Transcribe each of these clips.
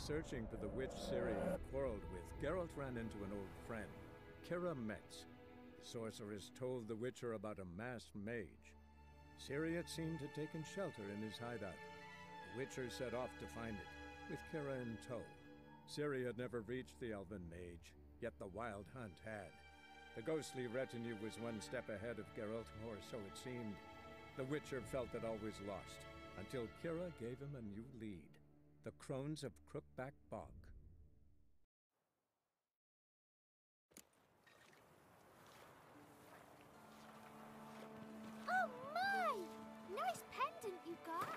searching for the witch Ciri had quarreled with, Geralt ran into an old friend, Kira Metz. The sorceress told the Witcher about a masked mage. Ciri had seemed to taken shelter in his hideout. The Witcher set off to find it, with Kira in tow. Ciri had never reached the elven mage, yet the wild hunt had. The ghostly retinue was one step ahead of Geralt, or so it seemed. The Witcher felt that all was lost, until Kira gave him a new lead. The Crones of Crookback Bog. Oh my! Nice pendant you got!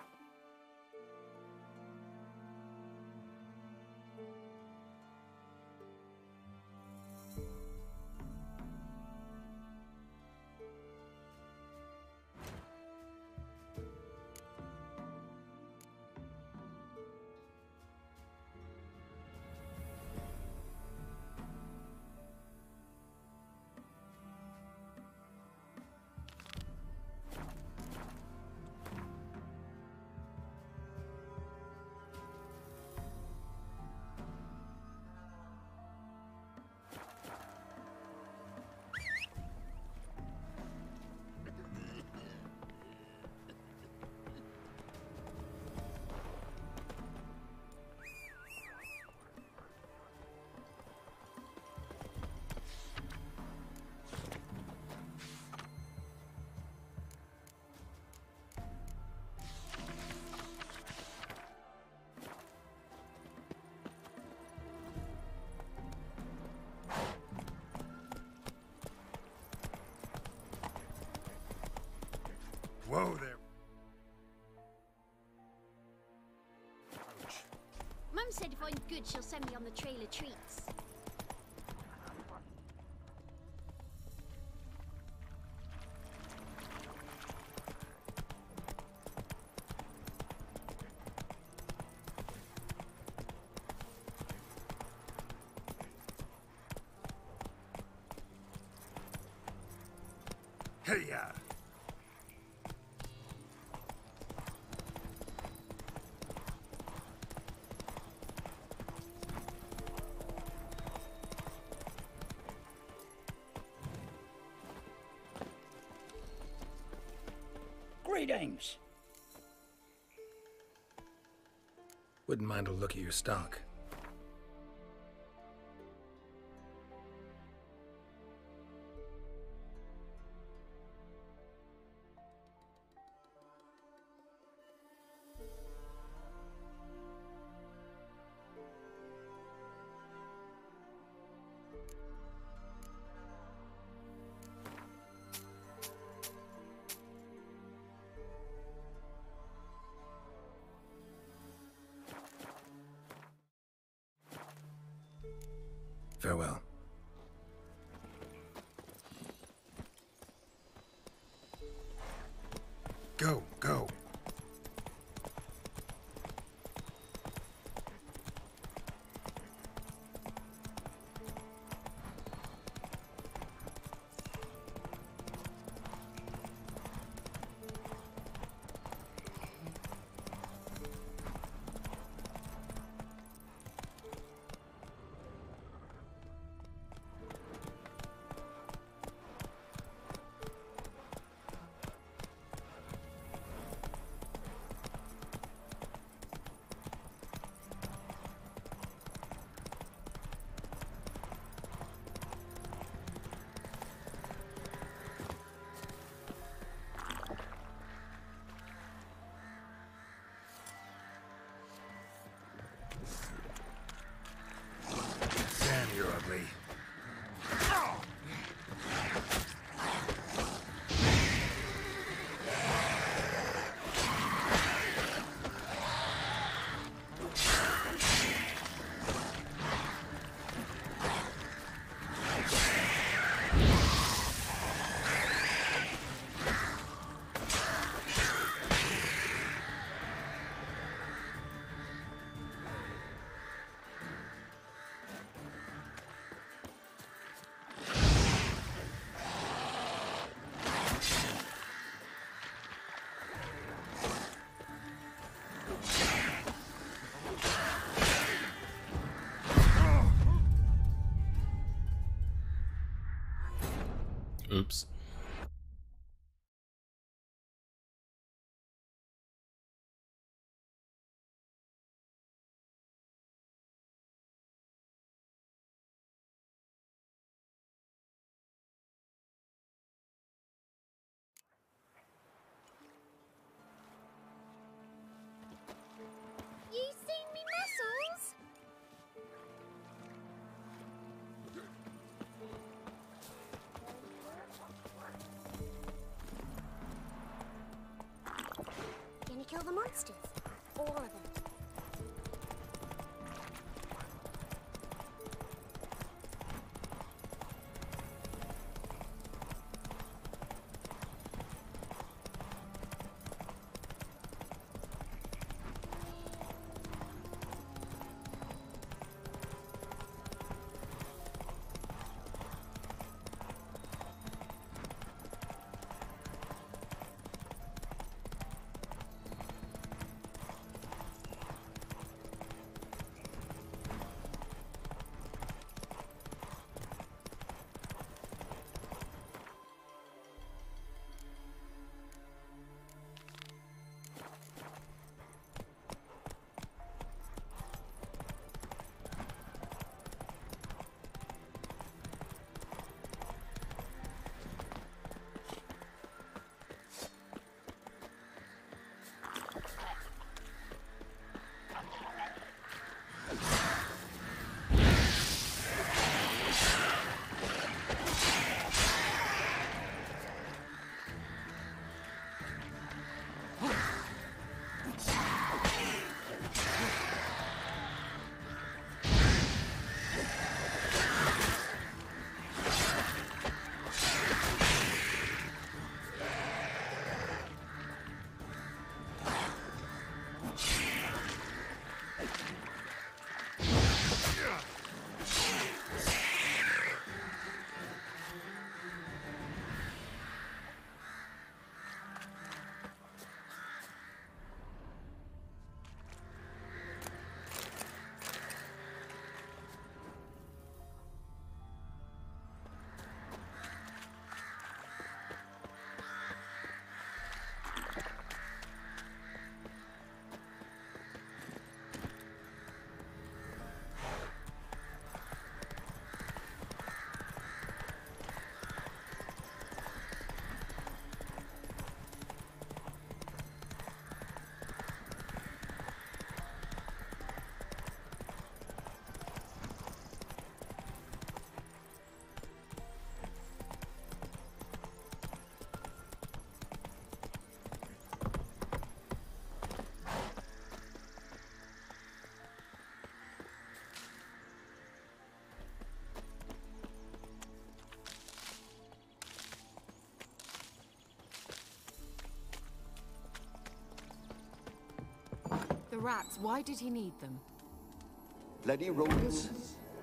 Whoa there. Mum said if I'm good, she'll send me on the trail of treats. Hey-ya! Greetings. Wouldn't mind a look at your stock. Farewell. Go, go. Oops. You seen me muscles? Gonna kill the monsters? All of them. The rats, why did he need them? Bloody rodents.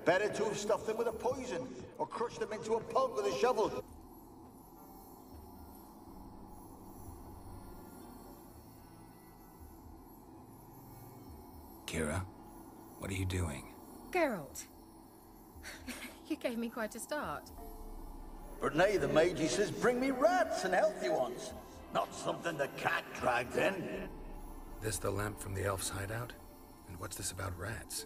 Better to have stuffed them with a poison, or crushed them into a pulp with a shovel. Kira, what are you doing? Geralt. You gave me quite a start. But nay, the mage, he says, bring me rats and healthy ones. Not something the cat dragged in. This the lamp from the elf's hideout? And what's this about rats?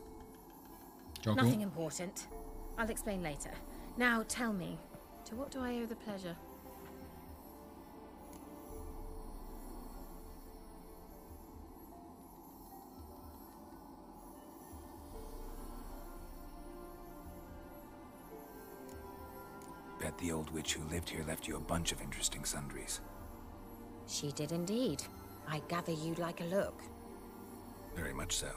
Nothing important. I'll explain later. Now tell me, to what do I owe the pleasure? Bet the old witch who lived here left you a bunch of interesting sundries. She did indeed. I gather you'd like a look. Very much so.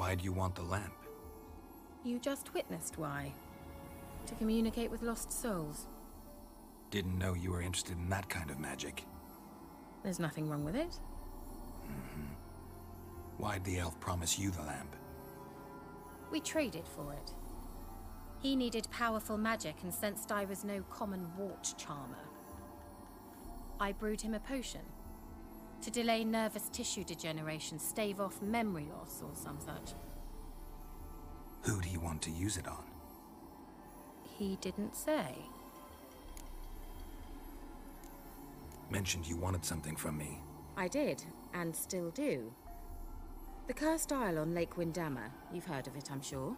Why do you want the lamp? You just witnessed why. To communicate with lost souls. Didn't know you were interested in that kind of magic. There's nothing wrong with it. Why'd the elf promise you the lamp? We traded for it. He needed powerful magic and sensed I was no common wart charmer. I brewed him a potion. To delay nervous tissue degeneration, stave off memory loss or some such. Who'd he want to use it on? He didn't say. Mentioned you wanted something from me. I did, and still do. The cursed isle on Lake Windammer. You've heard of it, I'm sure.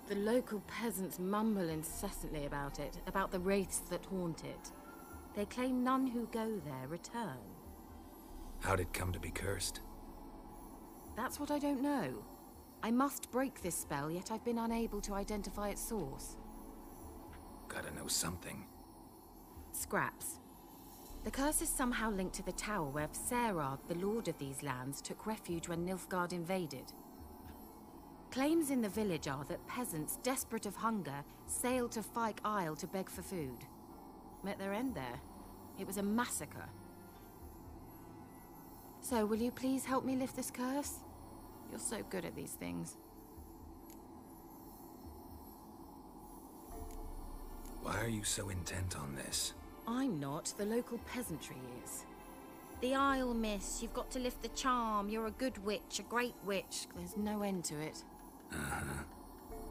The local peasants mumble incessantly about it, about the wraiths that haunt it. They claim none who go there return. How'd it come to be cursed? That's what I don't know. I must break this spell, yet I've been unable to identify its source. Gotta know something. Scraps. The curse is somehow linked to the tower where Serard, the lord of these lands, took refuge when Nilfgaard invaded. Claims in the village are that peasants, desperate of hunger, sailed to Fyke Isle to beg for food. Met their end there. It was a massacre. So, will you please help me lift this curse? You're so good at these things. Why are you so intent on this? I'm not. The local peasantry is. The Isle, miss. You've got to lift the charm. You're a good witch, a great witch. There's no end to it. Uh-huh.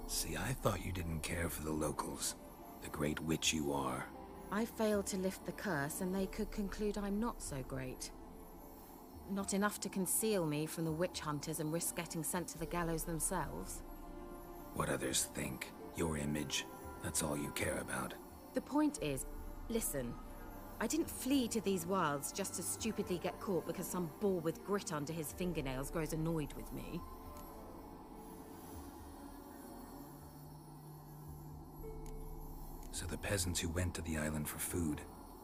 See, I thought you didn't care for the locals. The great witch you are. I failed to lift the curse, and they could conclude I'm not so great. Not enough to conceal me from the witch hunters and risk getting sent to the gallows themselves. What others think, your image, that's all you care about. The point is, listen, I didn't flee to these wilds just to stupidly get caught because some boar with grit under his fingernails grows annoyed with me. So the peasants who went to the island for food,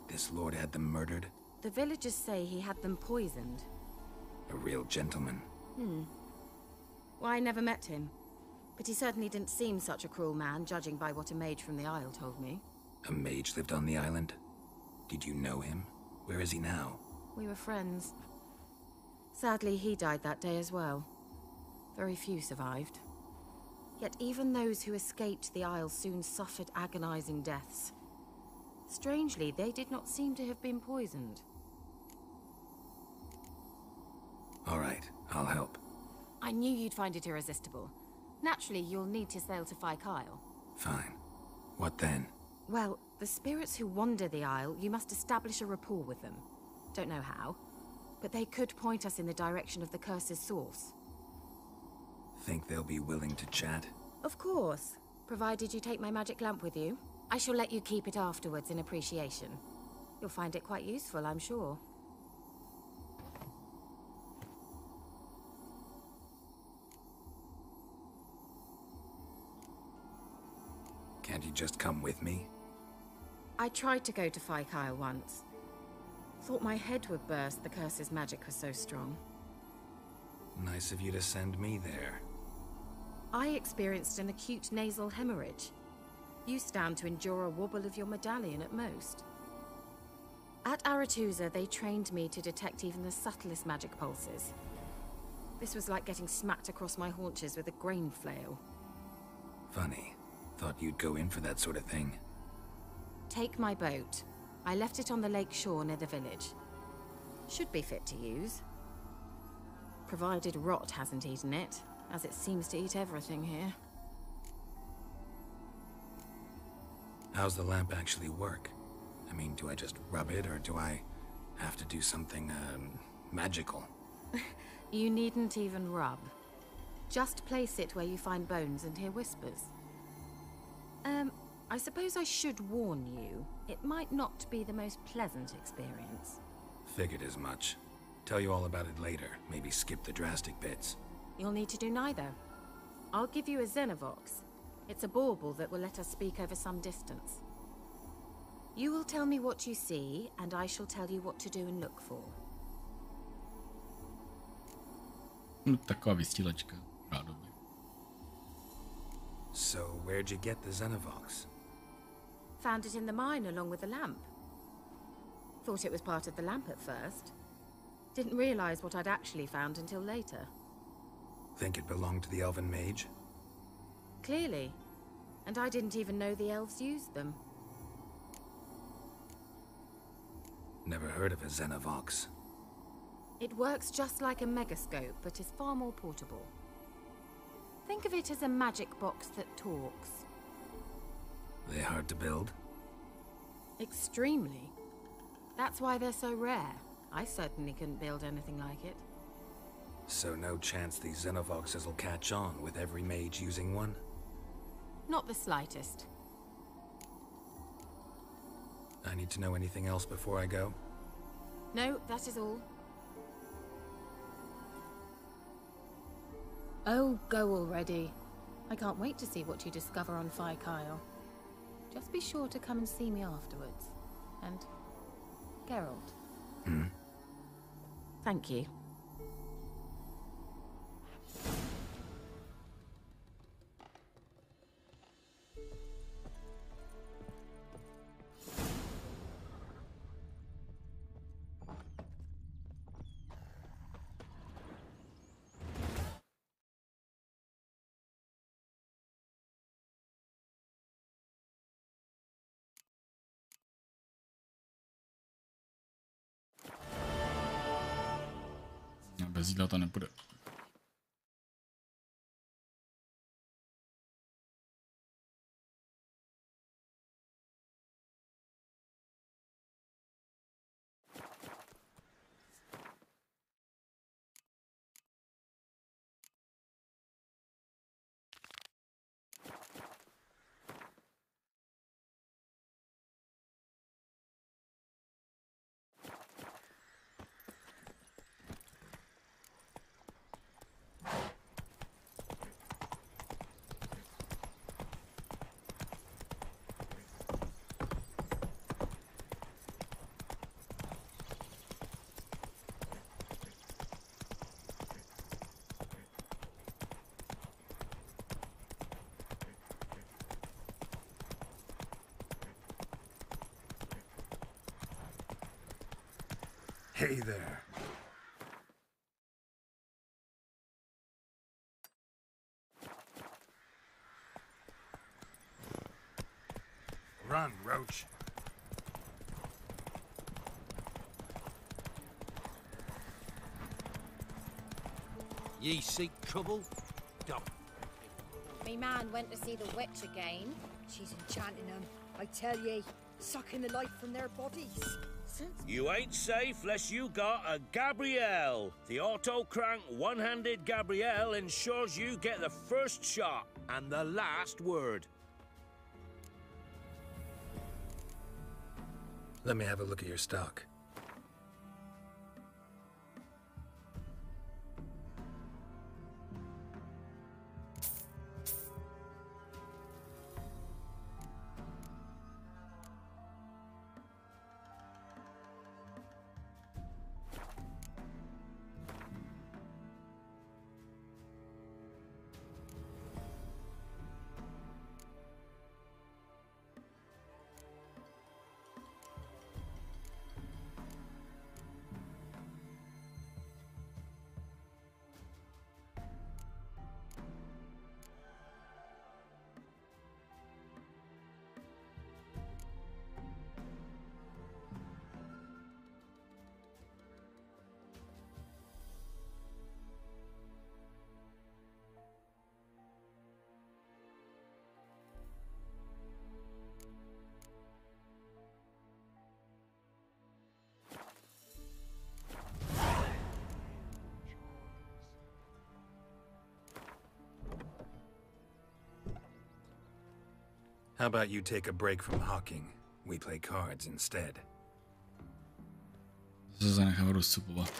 this lord had them murdered? The villagers say he had them poisoned. A real gentleman. Well, I never met him. But he certainly didn't seem such a cruel man, judging by what a mage from the Isle told me. A mage lived on the island? Did you know him? Where is he now? We were friends. Sadly, he died that day as well. Very few survived. Yet even those who escaped the Isle soon suffered agonizing deaths. Strangely, they did not seem to have been poisoned. All right, I'll help. I knew you'd find it irresistible. Naturally, you'll need to sail to Fyke Isle. Fine. What then? Well, the spirits who wander the Isle, you must establish a rapport with them. Don't know how, but they could point us in the direction of the curse's source. Think they'll be willing to chat? Of course, provided you take my magic lamp with you. I shall let you keep it afterwards in appreciation. You'll find it quite useful, I'm sure. Can't you just come with me? I tried to go to Fyke Isle once. Thought my head would burst, the curse's magic was so strong. Nice of you to send me there. I experienced an acute nasal hemorrhage. You stand to endure a wobble of your medallion at most. At Aretusa, they trained me to detect even the subtlest magic pulses. This was like getting smacked across my haunches with a grain flail. Funny. Thought you'd go in for that sort of thing. Take my boat. I left it on the lake shore near the village. Should be fit to use. Provided rot hasn't eaten it, as it seems to eat everything here. How's the lamp actually work? I mean, do I just rub it, or do I have to do something, magical? You needn't even rub. Just place it where you find bones and hear whispers. I suppose I should warn you, it might not be the most pleasant experience. Figured as much. Tell you all about it later, maybe skip the drastic bits. You'll need to do neither. I'll give you a Xenovox. It's a bauble that will let us speak over some distance. You will tell me what you see, and I shall tell you what to do and look for. Taková vysílačka, rádoby. So where'd you get the Xenovox? Found it in the mine along with the lamp. Thought it was part of the lamp at first. Didn't realize what I'd actually found until later. Think it belonged to the elven mage? Clearly. And I didn't even know the elves used them. Never heard of a Xenovox. It works just like a megascope, but is far more portable. Think of it as a magic box that talks. They hard to build? Extremely. That's why they're so rare. I certainly couldn't build anything like it. So no chance these Xenovoxes will catch on with every mage using one? Not the slightest. I need to know anything else before I go? No, that is all. Oh, go already. I can't wait to see what you discover on Phi Kyle. Just be sure to come and see me afterwards. And... Geralt. Hmm? Thank you. Bez jídla to nepůjde. Hey there. Run, Roach. Ye seek trouble? Don't. Me man went to see the witch again. She's enchanting them. I tell ye, sucking the life from their bodies. You ain't safe lest you got a Gabrielle. The auto-crank one-handed Gabrielle ensures you get the first shot and the last word. Let me have a look at your stock. How about you take a break from hawking? We play cards instead. Se zanechám rozcupovat.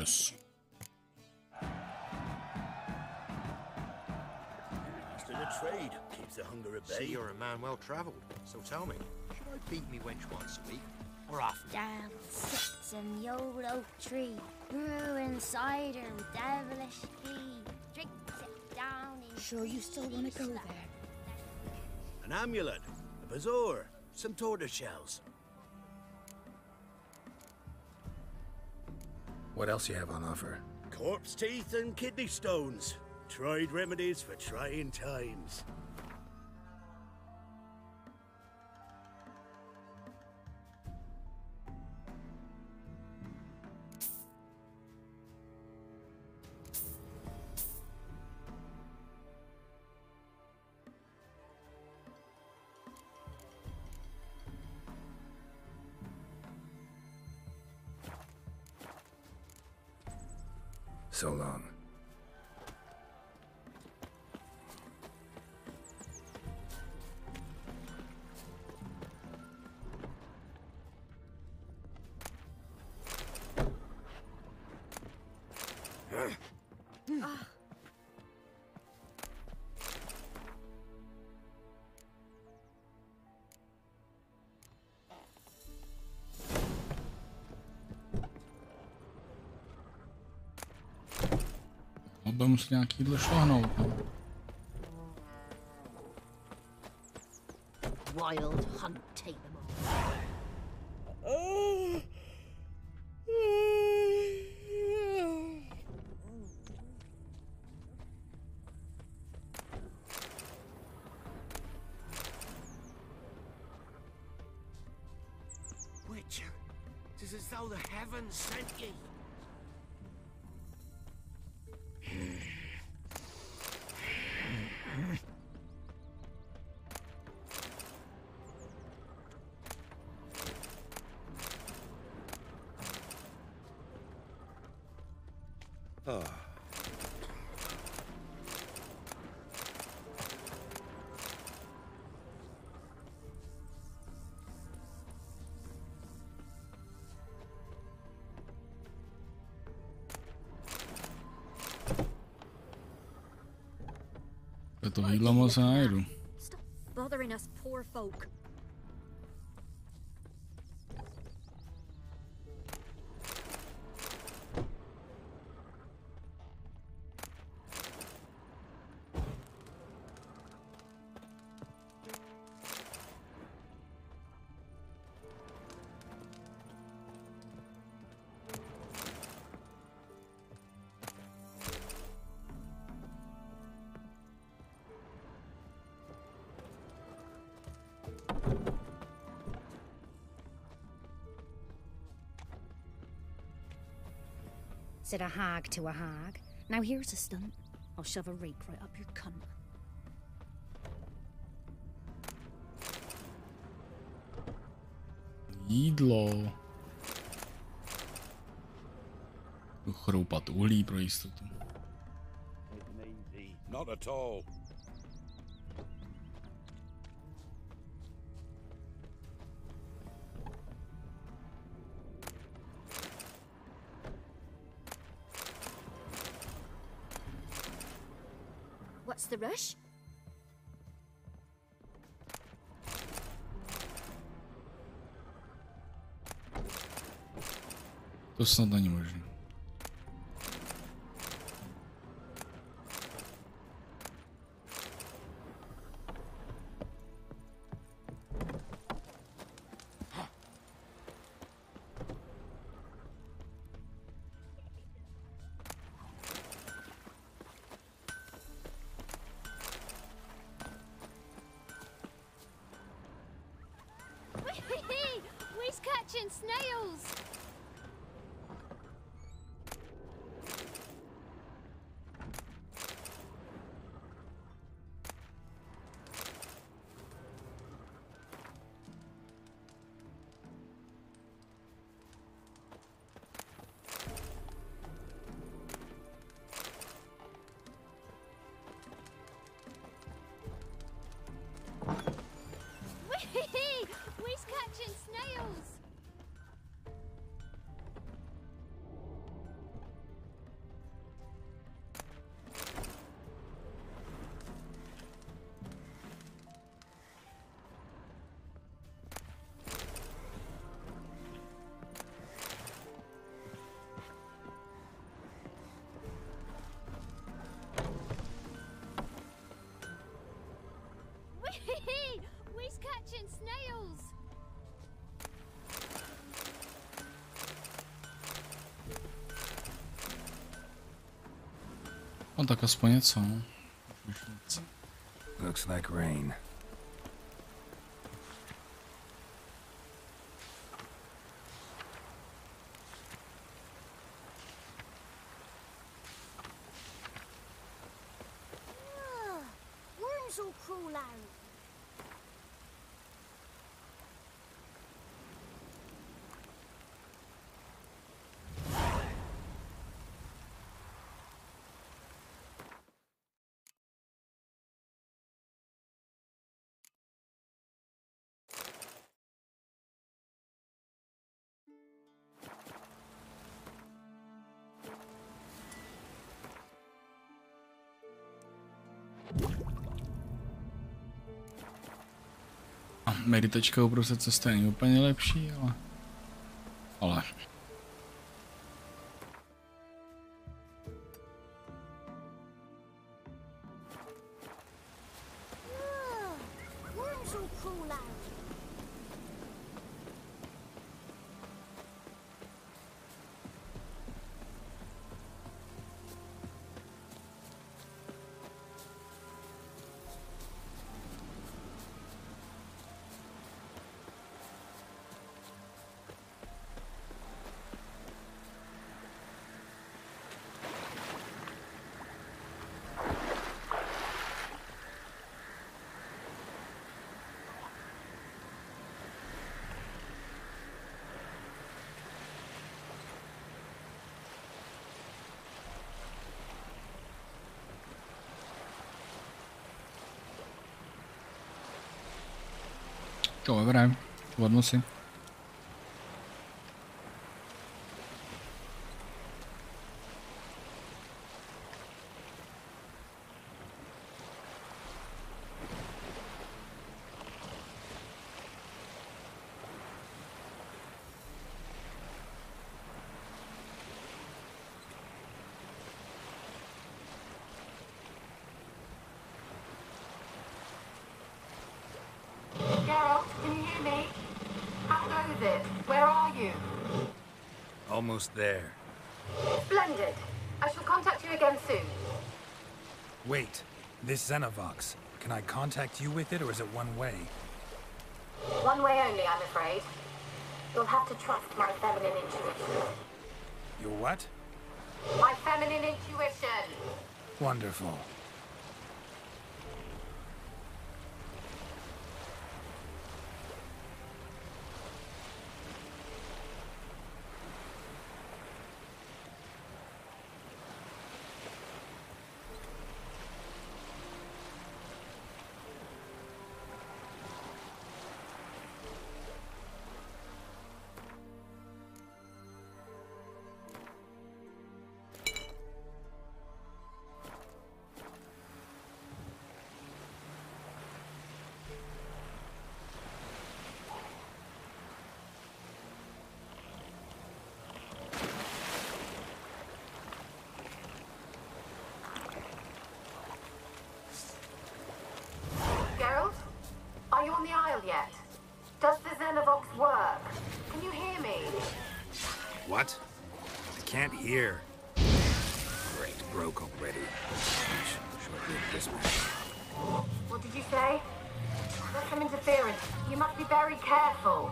Yes. Master the trade keeps the hunger at bay. See, you're a man well travelled, so tell me, should I beat me wench once a week, or often? Down sits in the old oak tree, brewing cider with devilish glee. Drinks it down in... Sure you still want to go there? An amulet, a bazaar, some tortoise shells. What else you have on offer? Corpse teeth and kidney stones. Tried remedies for trying times. So long. Bude muset nějaký jídlo šláhnout, no. Wild hunt take them all. Witcher, 'tis as though the heavens sent ye. To jídla moc najdu. Stop bothering us poor folk. Said a hag to a hag. Now here's a stunt. I'll shove a rake right up your cunt. Jídlo. Jdu chroupat uhlí pro jistotu. Not at all. What's the rush? To snad není možné. We's catching snails! We's catching snails! We's catching snails. No tak aspoň něco, no. Looks like rain. Worms will crawl out. Meditačka uprostřed cesty není úplně lepší, ale... Worms will crawl out. To dobré, vodnu si. Geralt, can you hear me? How goes it? Where are you? Almost there. Splendid. I shall contact you again soon. Wait, this Xenovox, can I contact you with it or is it one way? One way only, I'm afraid. You'll have to trust my feminine intuition. Your what? My feminine intuition! Wonderful. Geralt? Are you on the Isle yet? Does the Xenovox work? Can you hear me? What? I can't hear. Great, broke already. Short-lived this match. What did you say? There's some interference. You must be very careful.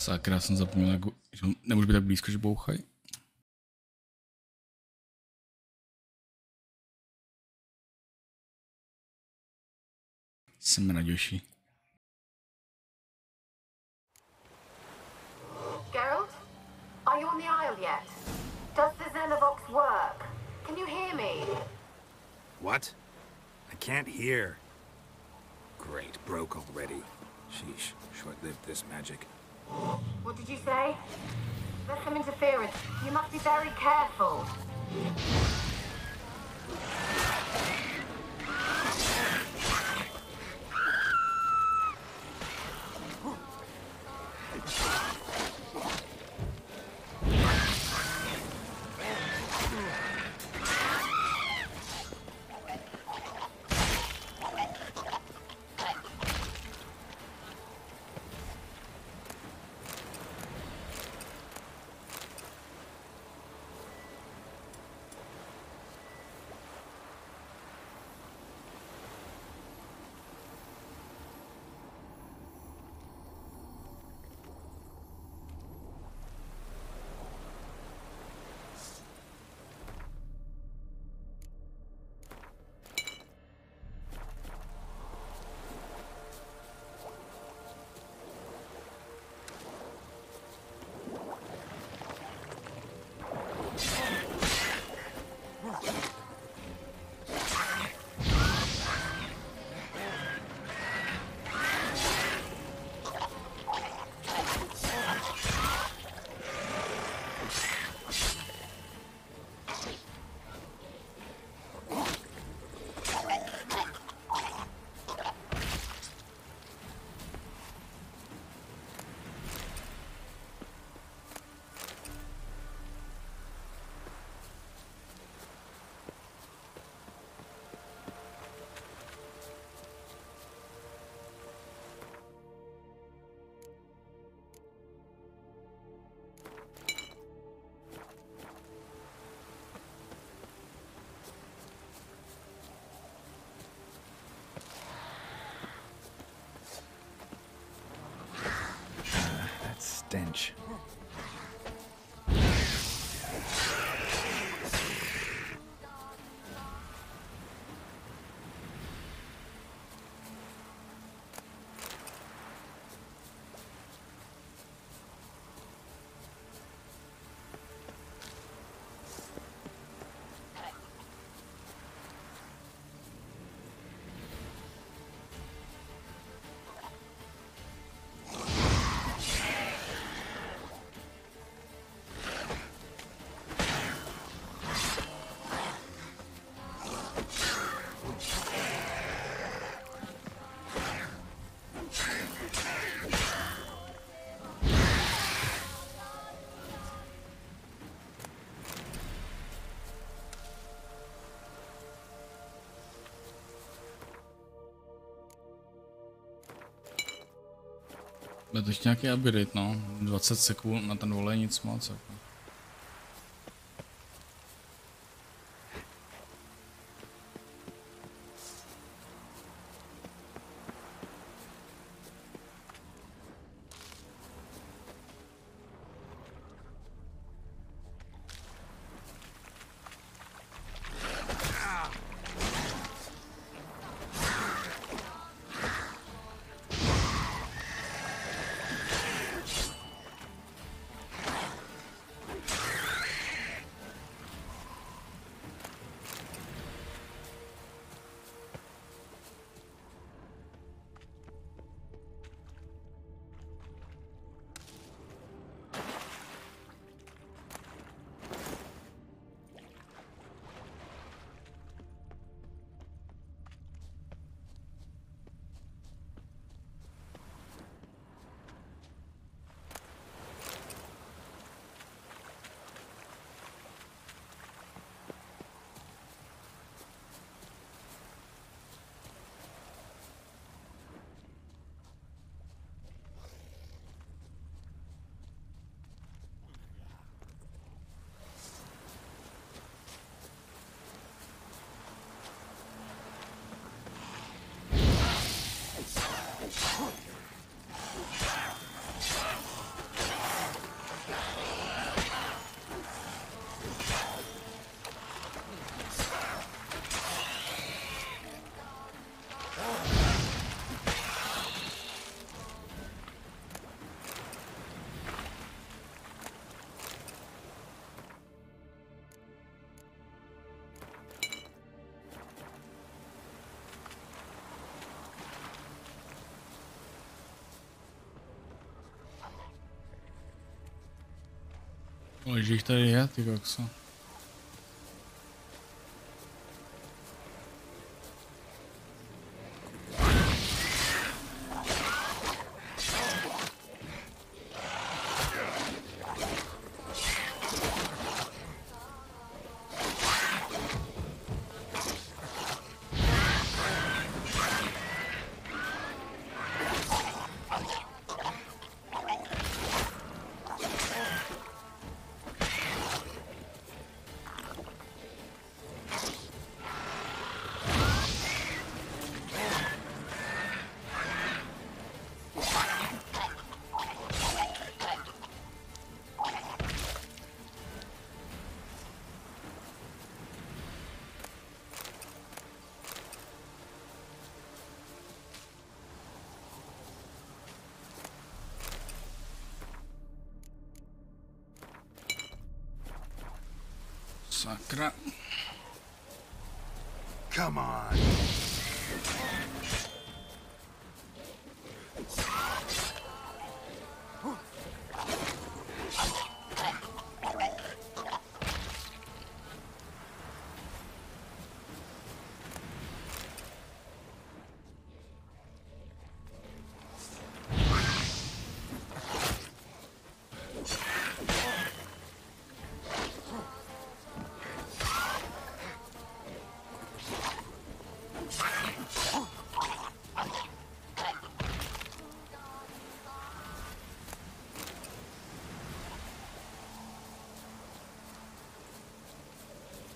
Sakra, jsem zapomněl, že nemůžu být tak blízko, že bouchají. Jsem radější. Geralt? Are you on the Isle yet? Does the Xenovox What? I can't hear. Great, broke already. Sheesh, short-lived this magic. What did you say? There's some interference. You must be very careful. Stench. Bude to ještě nějaký upgrade, no. 20 sekund na ten volej, nic moc. Jako. Kolik jich tady je, ty kokso? Sakra. Come on.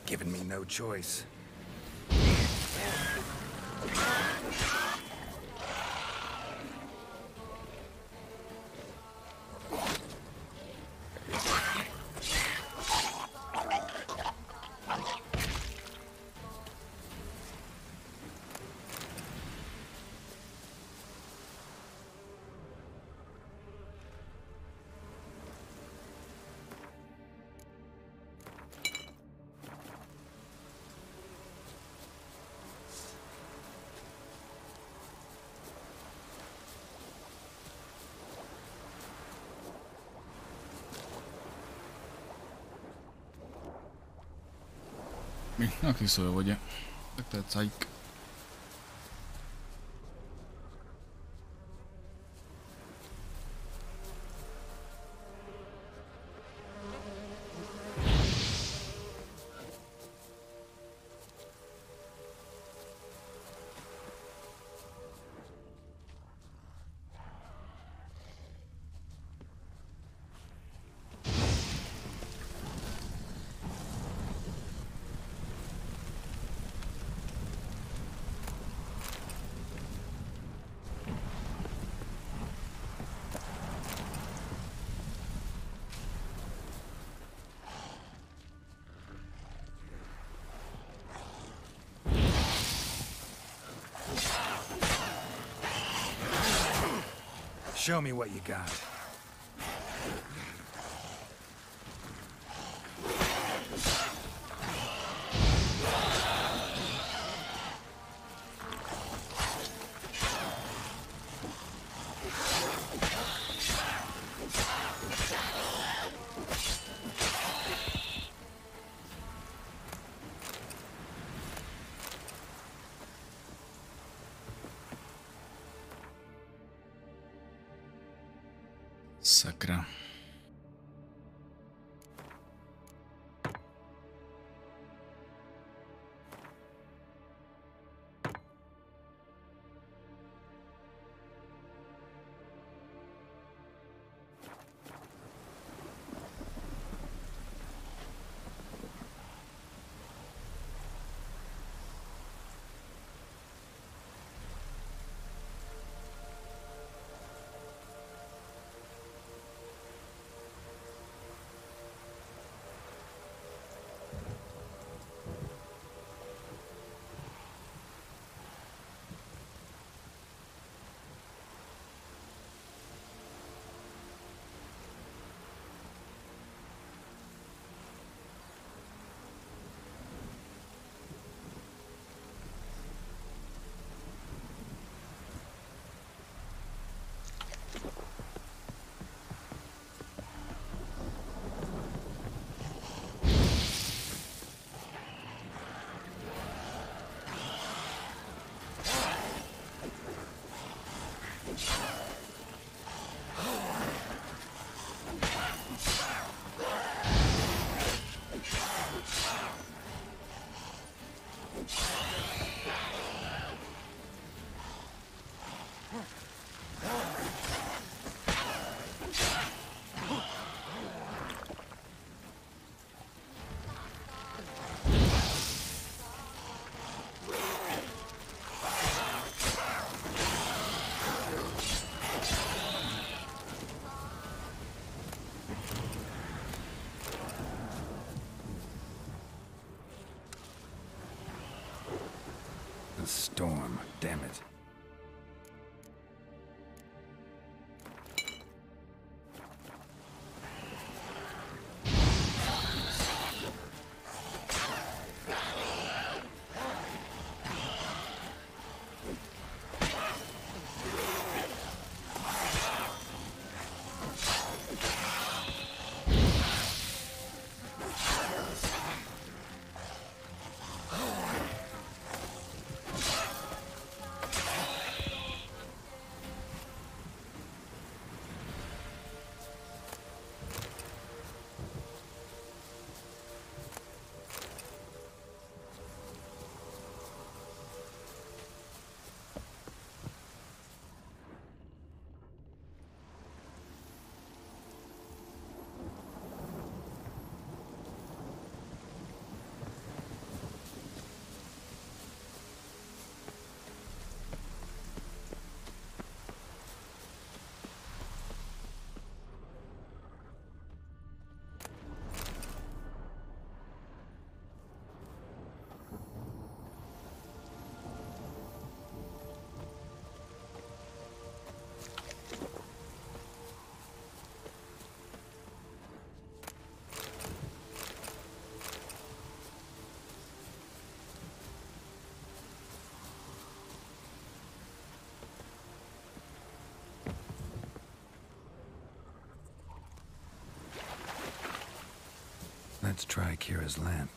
Given me no choice. Nějaký jsou ve vodě. Tak to je cajk. Show me what you got. Sakra. a storm, damn it. Let's try Kira's lamp.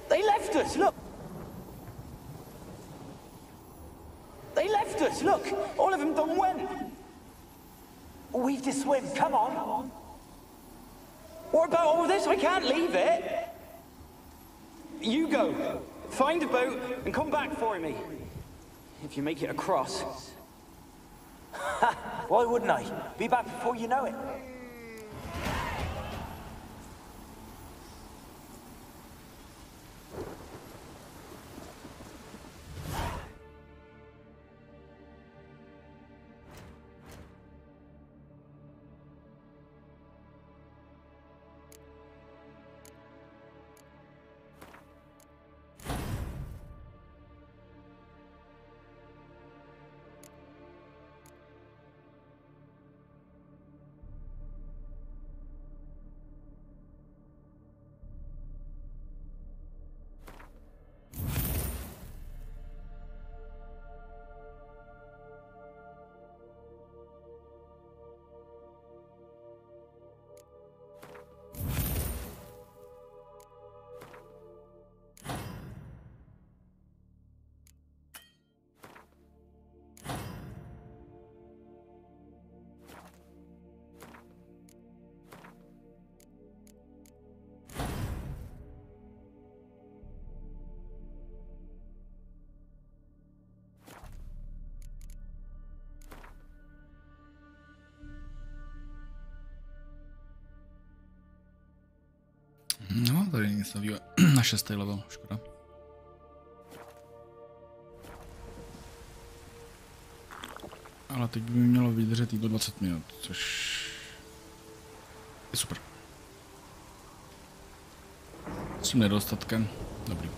They left us, look! They left us, look! All of them done went! We've to swim, come on! What about all this? I can't leave it! You go, find a boat and come back for me. If you make it across. Why wouldn't I? Be back before you know it. tady nic novýho na 6. level, škoda. Ale teď by mi mělo vydržet jídlo 20 minut, což je super. S tím nedostatkem, dobrý.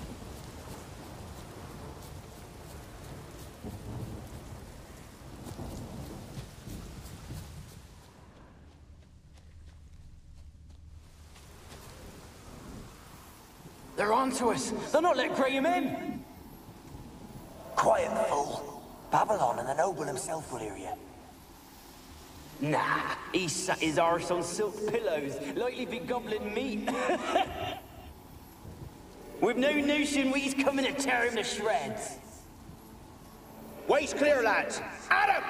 They're on to us. They're not letting Graham in. Quiet, fool. Babylon and the noble himself will hear you. Nah, he sat his arse on silk pillows, likely be gobbling meat. We've no notion he's coming to tear him to shreds. Waist clear, lads. Adam!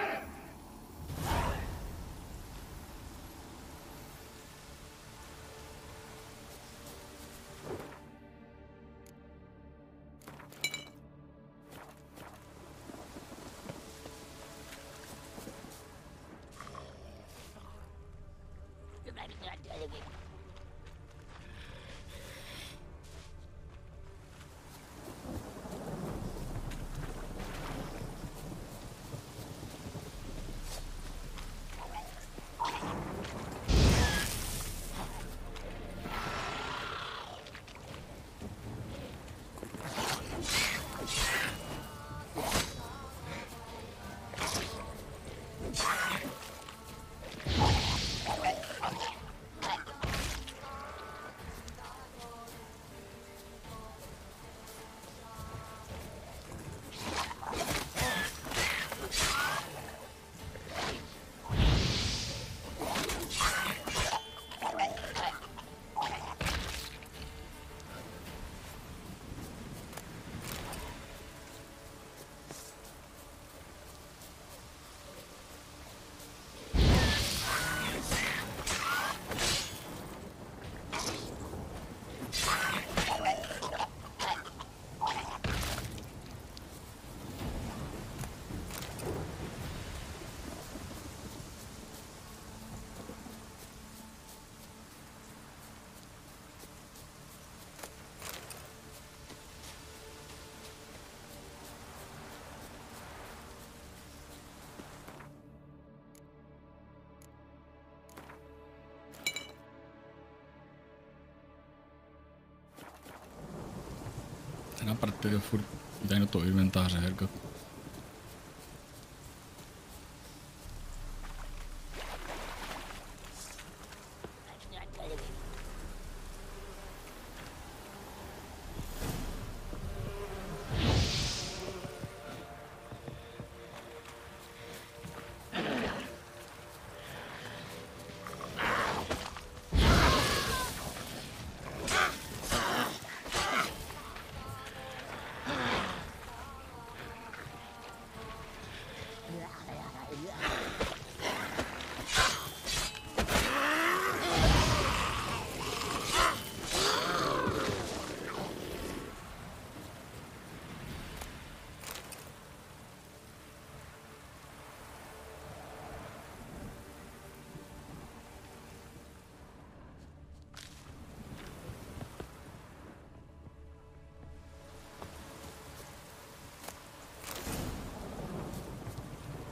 Na prd, furt dají do toho inventáře, herko.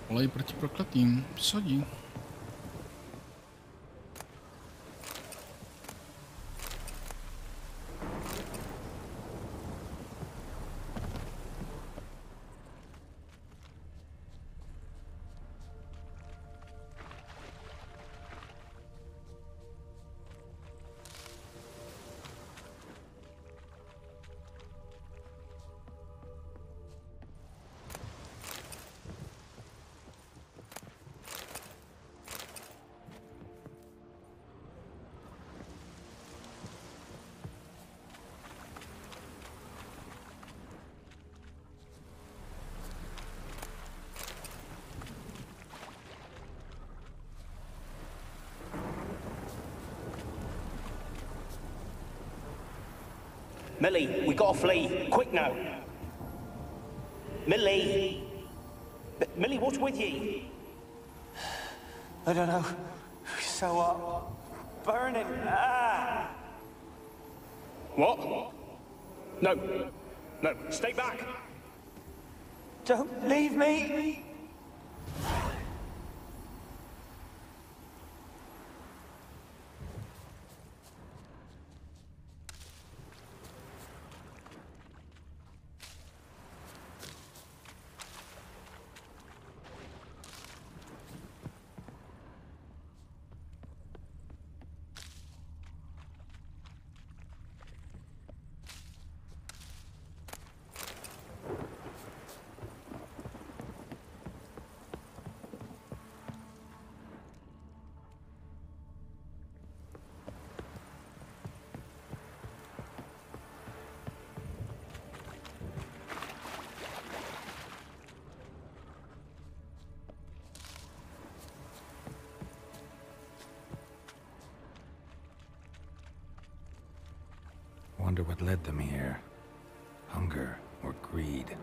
Olej proti prokletým, sadí. Millie, we gotta flee. Quick now. Millie. Millie, what's with you? I don't know. So, burning. Ah! What? No. No, stay back. Don't leave me. Wonder what led them here. Hunger or greed?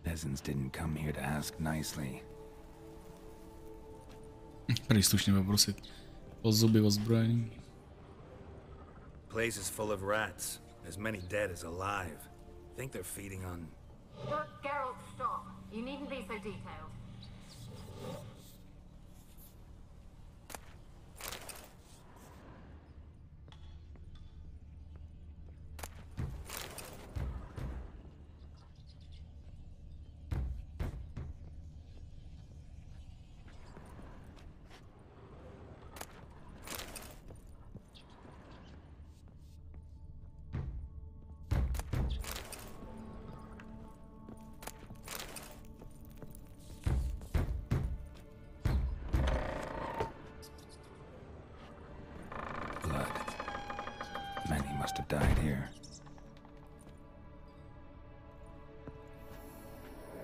Peasants didn't come here to ask nicely. Prý slušně poprosit o zuby ozbrojení. Place is full of rats. As many dead as alive. Think they're feeding on... Geralt, stop. You needn't be so detailed. Must have died here.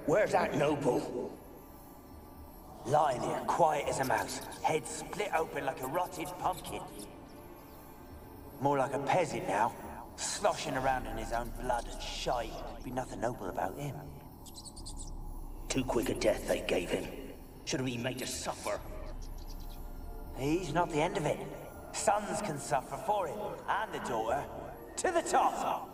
Where's that noble? Lying here, quiet as a mouse, head split open like a rotted pumpkin. More like a peasant now, sloshing around in his own blood and shite. Be nothing noble about him. Too quick a death they gave him. Should have been made to suffer. He's not the end of it. Sons can suffer for it, and the daughter. To the top!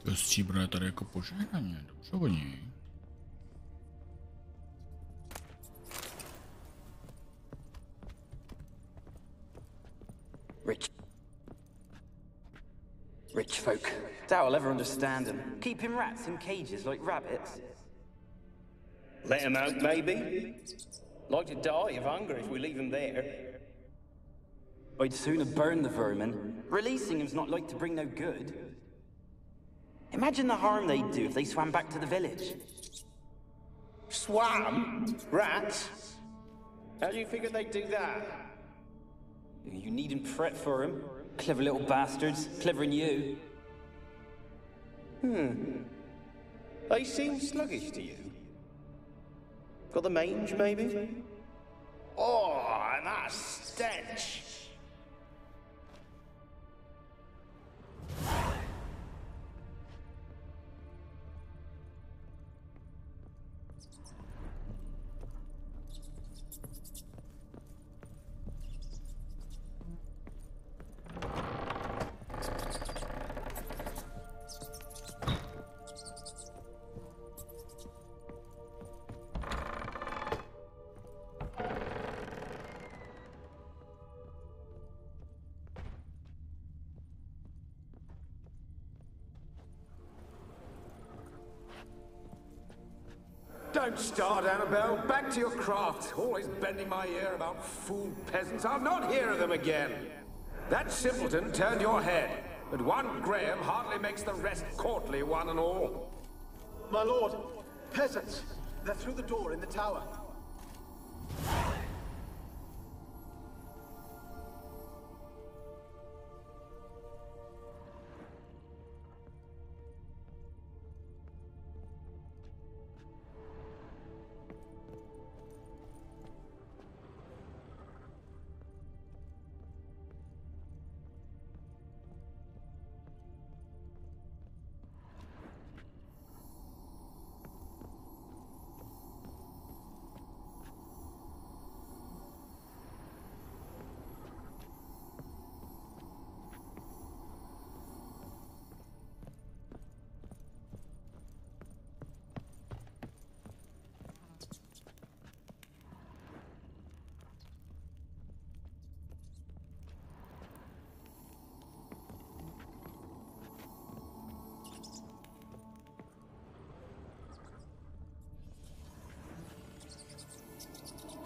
To stříbro je tady jako požehnaně, dobře voní. Rich folk. Doubt I'll ever understand them. Keeping rats in cages like rabbits. Let them out, maybe? Like to die of hunger if we leave them there. I'd sooner burn the vermin. Releasing them's not like to bring no good. Imagine the harm they'd do if they swam back to the village. Swam? Rats? How do you figure they'd do that? You needn't fret for them. Clever little bastards. Clever than you. They seem sluggish to you. Got the mange, maybe? Oh, and that stench! Don't start, Annabelle. Back to your craft. Always bending my ear about fool peasants. I'll not hear of them again. That simpleton turned your head, but one Graham hardly makes the rest courtly, one and all. My lord, peasants. They're through the door in the tower.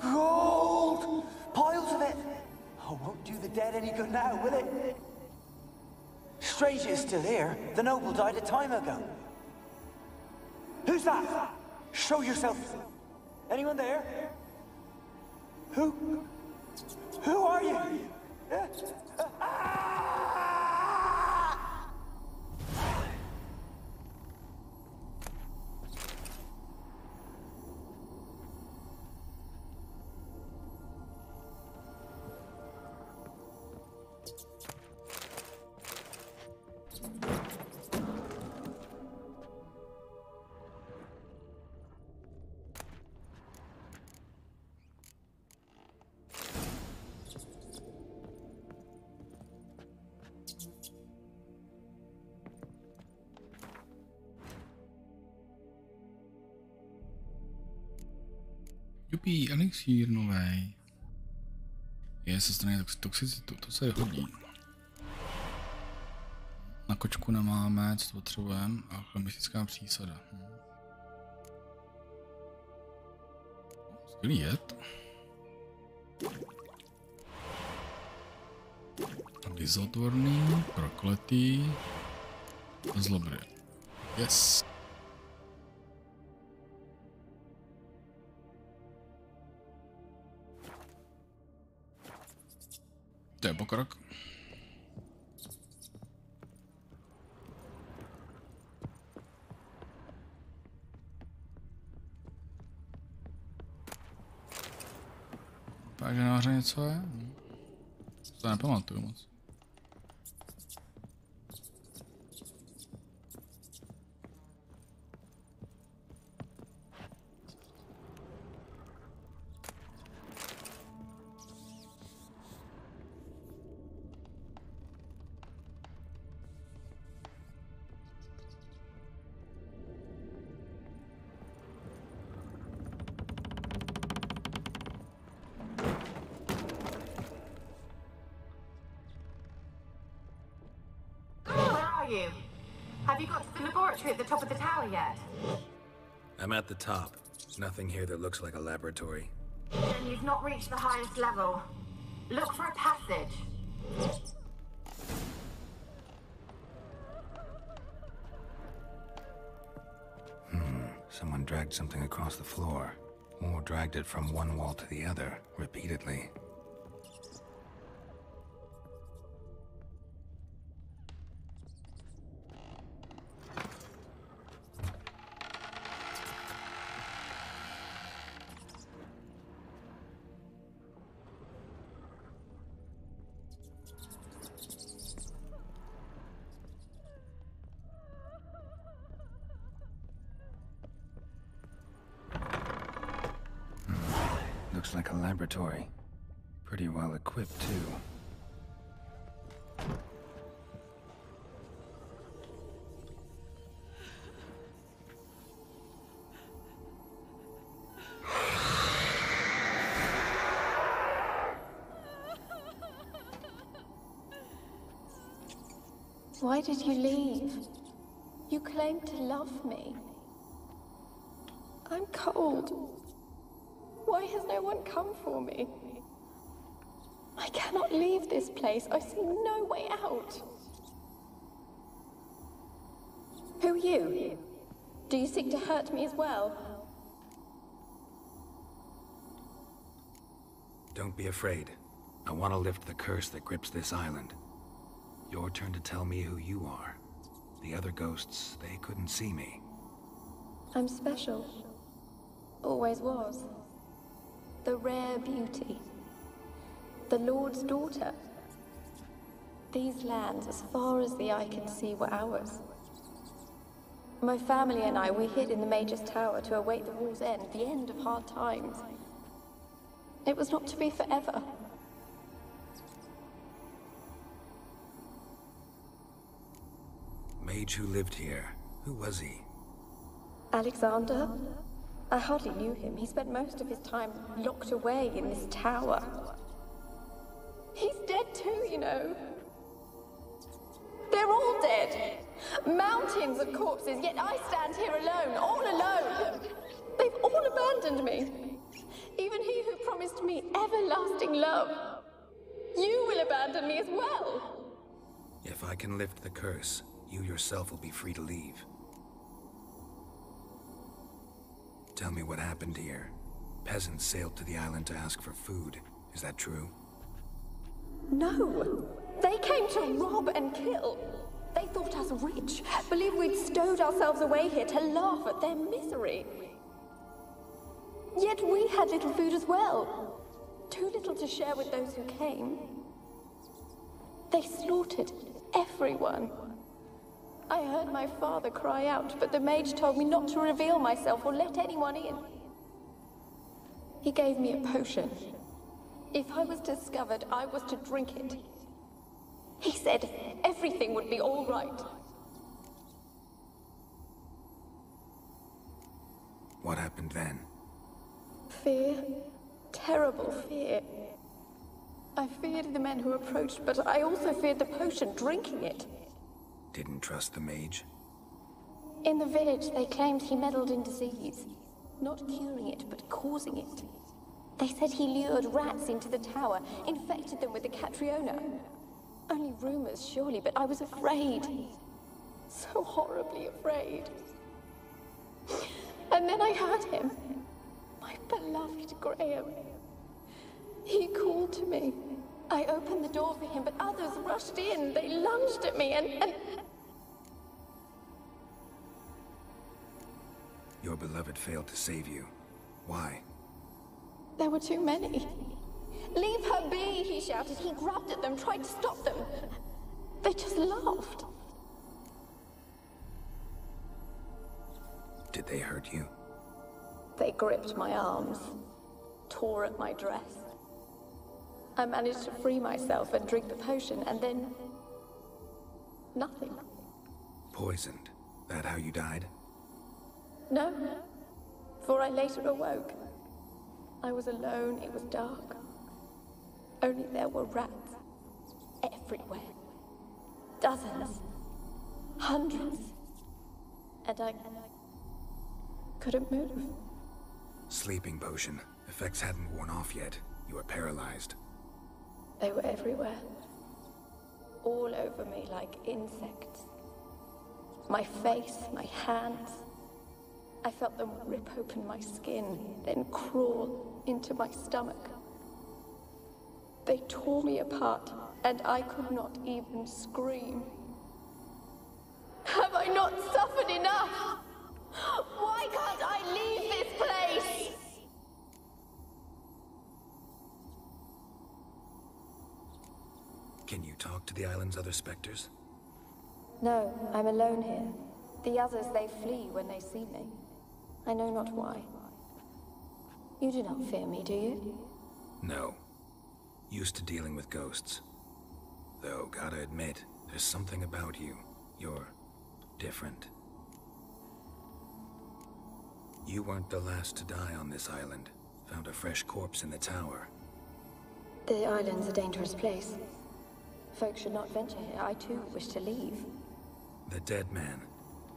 Gold! Piles of it! Oh, won't do the dead any good now, will it? Strange it's still here. The noble died a time ago. Who's that? Show yourself. Anyone there? Who are you? Jupí, elixír novej. Je se strany toxicitu, to se hodí. Na kočku nemáme, co potřebujeme, a chemistická přísada. Skvělý jed. Vizotvorný, prokletý, zlobry. Yes. To je pokrok. Takže nahoře něco je? To nepamatuju moc. Have you got to the laboratory at the top of the tower yet? I'm at the top. Nothing here that looks like a laboratory. Then you've not reached the highest level. Look for a passage. Someone dragged something across the floor. Or dragged it from one wall to the other, repeatedly. like a laboratory. Pretty well equipped, too. Why did you leave? You claimed to love me. I'm cold. Why has no one come for me? I cannot leave this place. I see no way out. Who are you? Do you seek to hurt me as well? Don't be afraid. I want to lift the curse that grips this island. Your turn to tell me who you are. The other ghosts, they couldn't see me. I'm special. Always was. The rare beauty. The Lord's daughter. These lands, as far as the eye can see, were ours. My family and I, we hid in the Mage's Tower to await the war's end, the end of hard times. It was not to be forever. Mage who lived here. Who was he? Alexander? I hardly knew him. He spent most of his time locked away in this tower. He's dead too, you know. They're all dead. Mountains of corpses, yet I stand here alone, all alone. They've all abandoned me. Even he who promised me everlasting love. You will abandon me as well. If I can lift the curse, you yourself will be free to leave. Tell me what happened here. Peasants sailed to the island to ask for food. Is that true? No. They came to rob and kill. They thought us rich, believed we'd stowed ourselves away here to laugh at their misery. Yet we had little food as well. Too little to share with those who came. They slaughtered everyone. I heard my father cry out, but the mage told me not to reveal myself or let anyone in. He gave me a potion. If I was discovered, I was to drink it. He said everything would be all right. What happened then? Fear. Terrible fear. I feared the men who approached, but I also feared the potion, drinking it. Didn't trust the mage? In the village, they claimed he meddled in disease. Not curing it, but causing it. They said he lured rats into the tower, infected them with the Catriona. Only rumors, surely, but I was afraid. So horribly afraid. And then I heard him. My beloved Graham. He called to me. I opened the door for him, but others rushed in. They lunged at me and... Your beloved failed to save you. Why? There were too many. Leave her be, he shouted. He grabbed at them, tried to stop them. They just laughed. Did they hurt you? They gripped my arms, tore at my dress. I managed to free myself and drink the potion, and then... nothing. Poisoned. That how you died? No, for I later awoke. I was alone, it was dark. Only there were rats. Everywhere. Dozens. Hundreds. And I couldn't move. Sleeping potion. Effects hadn't worn off yet. You were paralyzed. They were everywhere. All over me like insects. My face, my hands. I felt them rip open my skin, then crawl into my stomach. They tore me apart, and I could not even scream. Have I not suffered enough? Why can't I leave this place? Can you talk to the island's other specters? No, I'm alone here. The others, they flee when they see me. I know not why. You do not fear me, do you? No. Used to dealing with ghosts. Though, gotta admit, there's something about you. You're different. You weren't the last to die on this island. Found a fresh corpse in the tower. The island's a dangerous place. Folks should not venture here. I too wish to leave. The dead man.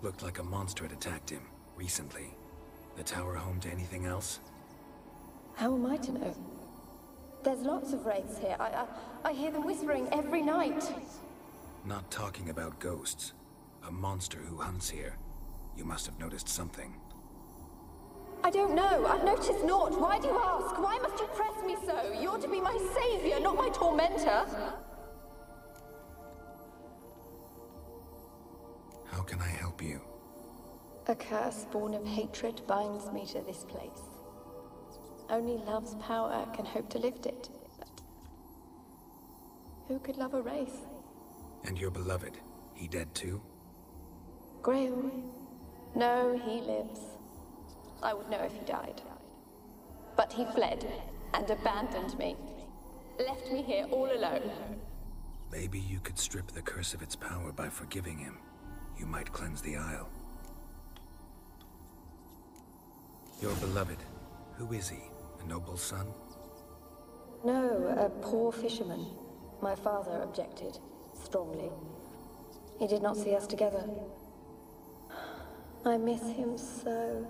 Looked like a monster had attacked him, recently. The tower home to anything else? How am I to know? There's lots of wraiths here. I hear them whispering every night. Not talking about ghosts. A monster who hunts here. You must have noticed something. I don't know. I've noticed naught. Why do you ask? Why must you press me so? You're to be my savior, not my tormentor. How can I help you? A curse born of hatred binds me to this place. Only love's power can hope to lift it. But who could love a wraith? And your beloved, he dead too? Grail? No, he lives. I would know if he died. But he fled and abandoned me. Left me here all alone. Maybe you could strip the curse of its power by forgiving him. You might cleanse the isle. Your beloved, who is he? A noble son? No, a poor fisherman. My father objected, strongly. He did not see us together. I miss him so.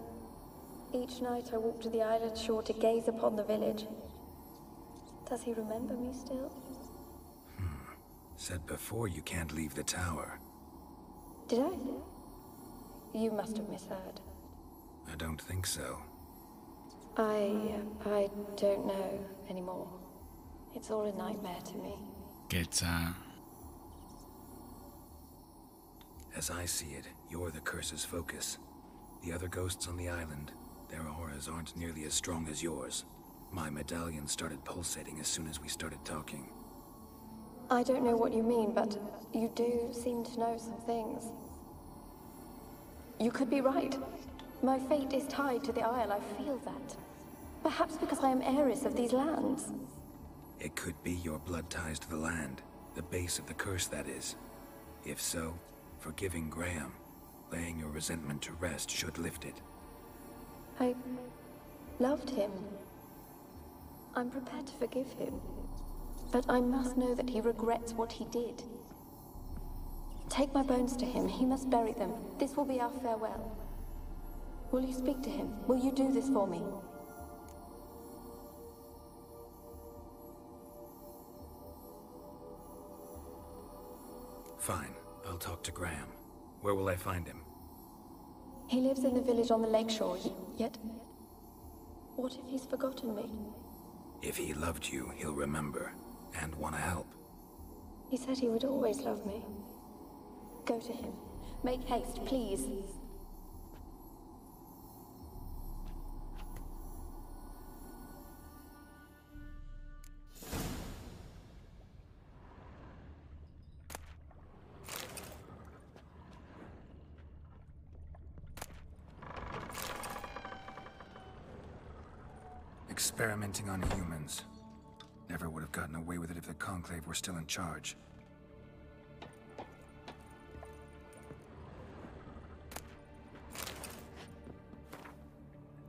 Each night I walk to the island shore to gaze upon the village. Does he remember me still? Said before you can't leave the tower. Did I? You must have misheard. I don't think so. I don't know anymore. It's all a nightmare to me. As I see it, you're the curse's focus. The other ghosts on the island, their auras aren't nearly as strong as yours. My medallion started pulsating as soon as we started talking. I don't know what you mean, but you do seem to know some things. You could be right. My fate is tied to the Isle, I feel that. Perhaps because I am heiress of these lands. It could be your blood ties to the land, the base of the curse, that is. If so, forgiving Graham, laying your resentment to rest should lift it. I loved him. I'm prepared to forgive him. But I must know that he regrets what he did. Take my bones to him. He must bury them. This will be our farewell. Will you speak to him? Will you do this for me? Fine. I'll talk to Graham. Where will I find him? He lives in the village on the lakeshore, yet... What if he's forgotten me? If he loved you, he'll remember. And want to help. He said he would always love me. Go to him. Make haste, please. Experimenting on humans. Never would have gotten away with it if the Conclave were still in charge.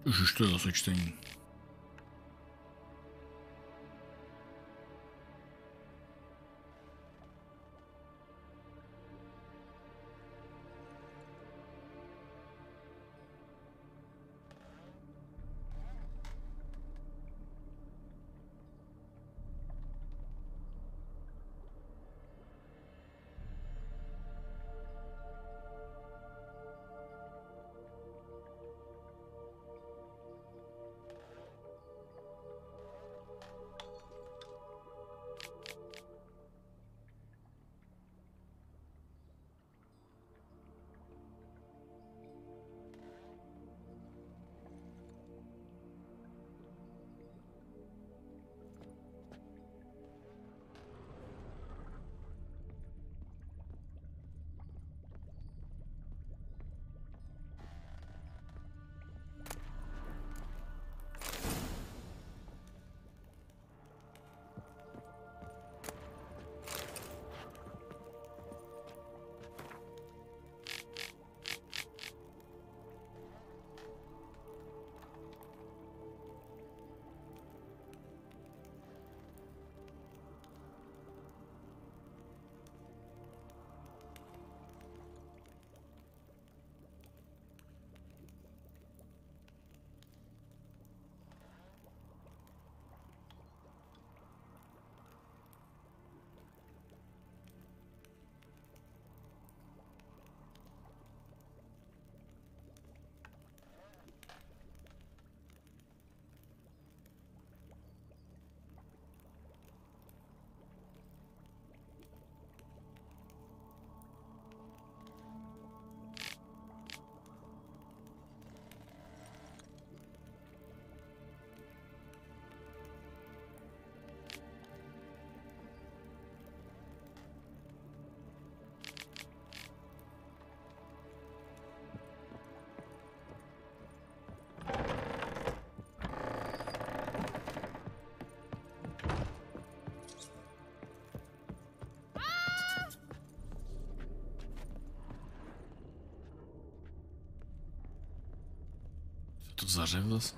Už to je zase čtení. To zařev zase.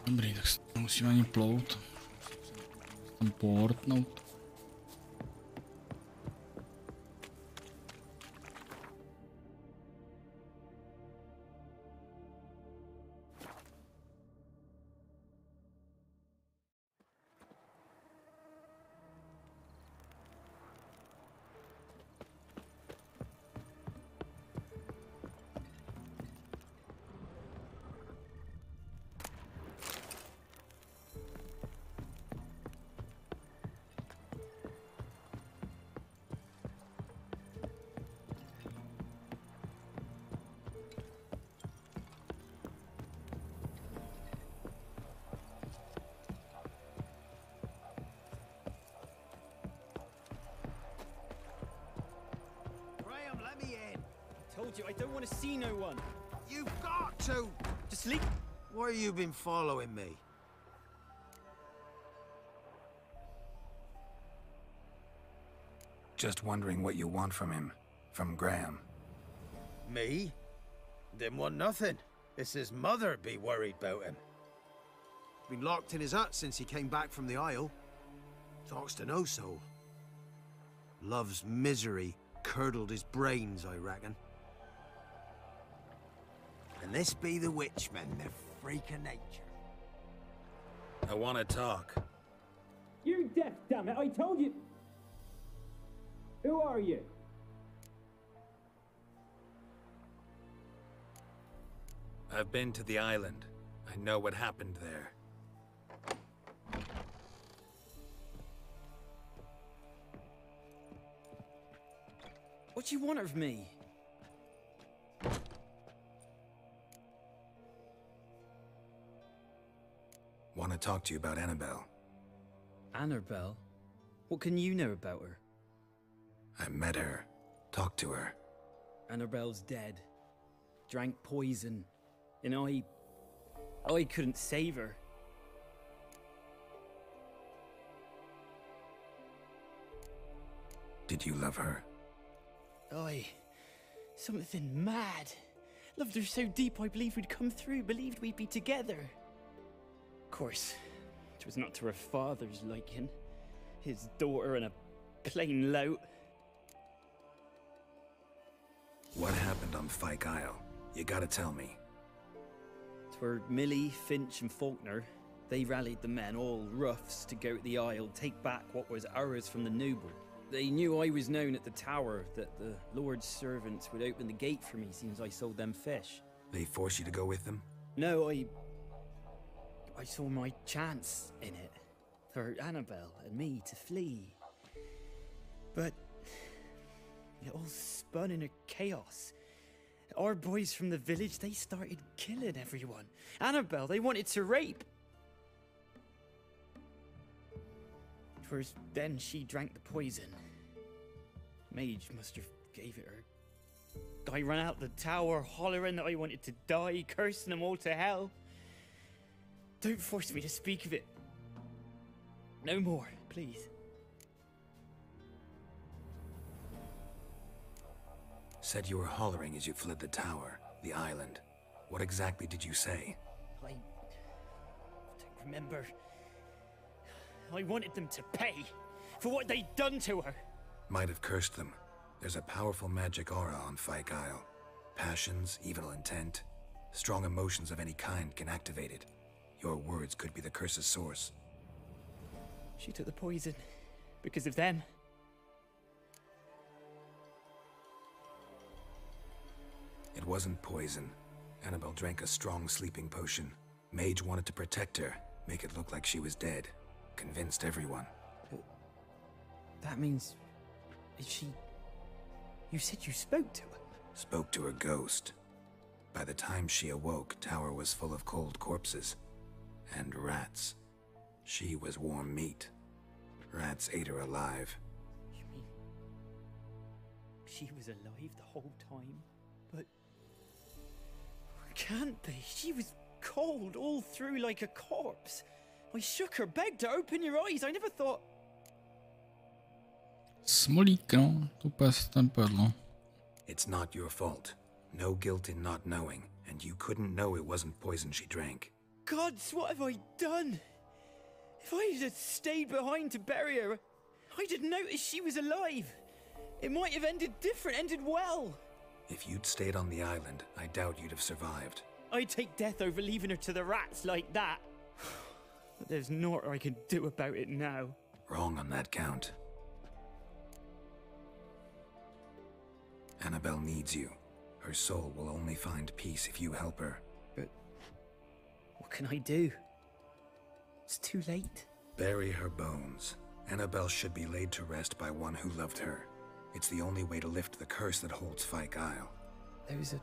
Dobrý, tak se musíme ani plout. Tam poortnout. I don't want to see no one. You've got to! Just leave. Why have you been following me? Just wondering what you want from him. From Graham. Me? Didn't want nothing. It's his mother be worried about him. Been locked in his hut since he came back from the Isle. Talks to no soul. Love's misery curdled his brains, I reckon. And this be the witchmen, the freak of nature. I want to talk. You're deaf, damn it! I told you. Who are you? I've been to the island. I know what happened there. What do you want of me? Want to talk to you about Annabelle. Annabelle? What can you know about her? I met her. Talked to her. Annabelle's dead. Drank poison. And I couldn't save her. Did you love her? Something mad. Loved her so deep I believed we'd come through, believed we'd be together. Of course, it was not to her father's liking. His daughter and a plain lout. What happened on Fyke Isle? You gotta tell me. 'Twere Millie, Finch and Faulkner. They rallied the men, all roughs, to go to the Isle, take back what was ours from the noble. They knew I was known at the tower, that the Lord's servants would open the gate for me since I sold them fish. They forced you to go with them? No, I saw my chance in it. For Annabelle and me to flee. But it all spun in a chaos. Our boys from the village, they started killing everyone. Annabelle, they wanted to rape. 'Twas then she drank the poison. Mage must have gave it her. I ran out the tower hollering that I wanted to die, cursing them all to hell. Don't force me to speak of it. No more, please. Said you were hollering as you fled the tower, the island. What exactly did you say? I don't remember. I wanted them to pay for what they'd done to her. Might have cursed them. There's a powerful magic aura on Fyke Isle. Passions, evil intent, strong emotions of any kind can activate it. Your words could be the curse's source. She took the poison because of them. It wasn't poison. Annabelle drank a strong sleeping potion. Mage wanted to protect her, make it look like she was dead. Convinced everyone. But that means... Is she... You said you spoke to her? Spoke to her ghost. By the time she awoke, Tower was full of cold corpses. And rats. She was warm meat. Rats ate her alive. You mean... She was alive the whole time? But... Can't be. She was cold all through like a corpse. I shook her, begged her, open your eyes. I never thought... Smolík, no. To úplně se tam padlo. It's not your fault. No guilt in not knowing, and you couldn't know it wasn't poison she drank. Gods, what have I done? If I had stayed behind to bury her, I'd have noticed she was alive. It might have ended different, ended well. If you'd stayed on the island, I doubt you'd have survived. I'd take death over leaving her to the rats like that. But there's naught I can do about it now. Wrong on that count. Annabelle needs you. Her soul will only find peace if you help her. But what can I do? It's too late. Bury her bones. Annabelle should be laid to rest by one who loved her. It's the only way to lift the curse that holds Fyke Isle. Those are...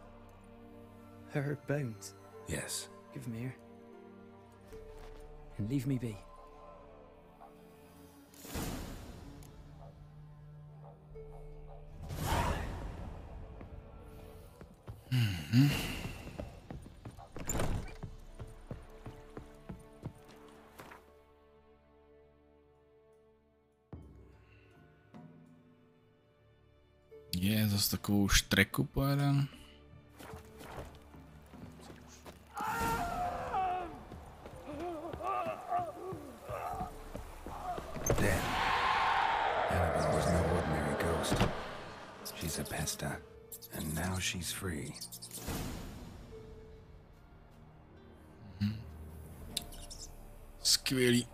her bones? Yes. Give them here. And leave me be. Je, zase takovou štreku pojedem. Dead. Annabelle was no ordinary ghost. She's a pesta, and now she's free. Skvělý.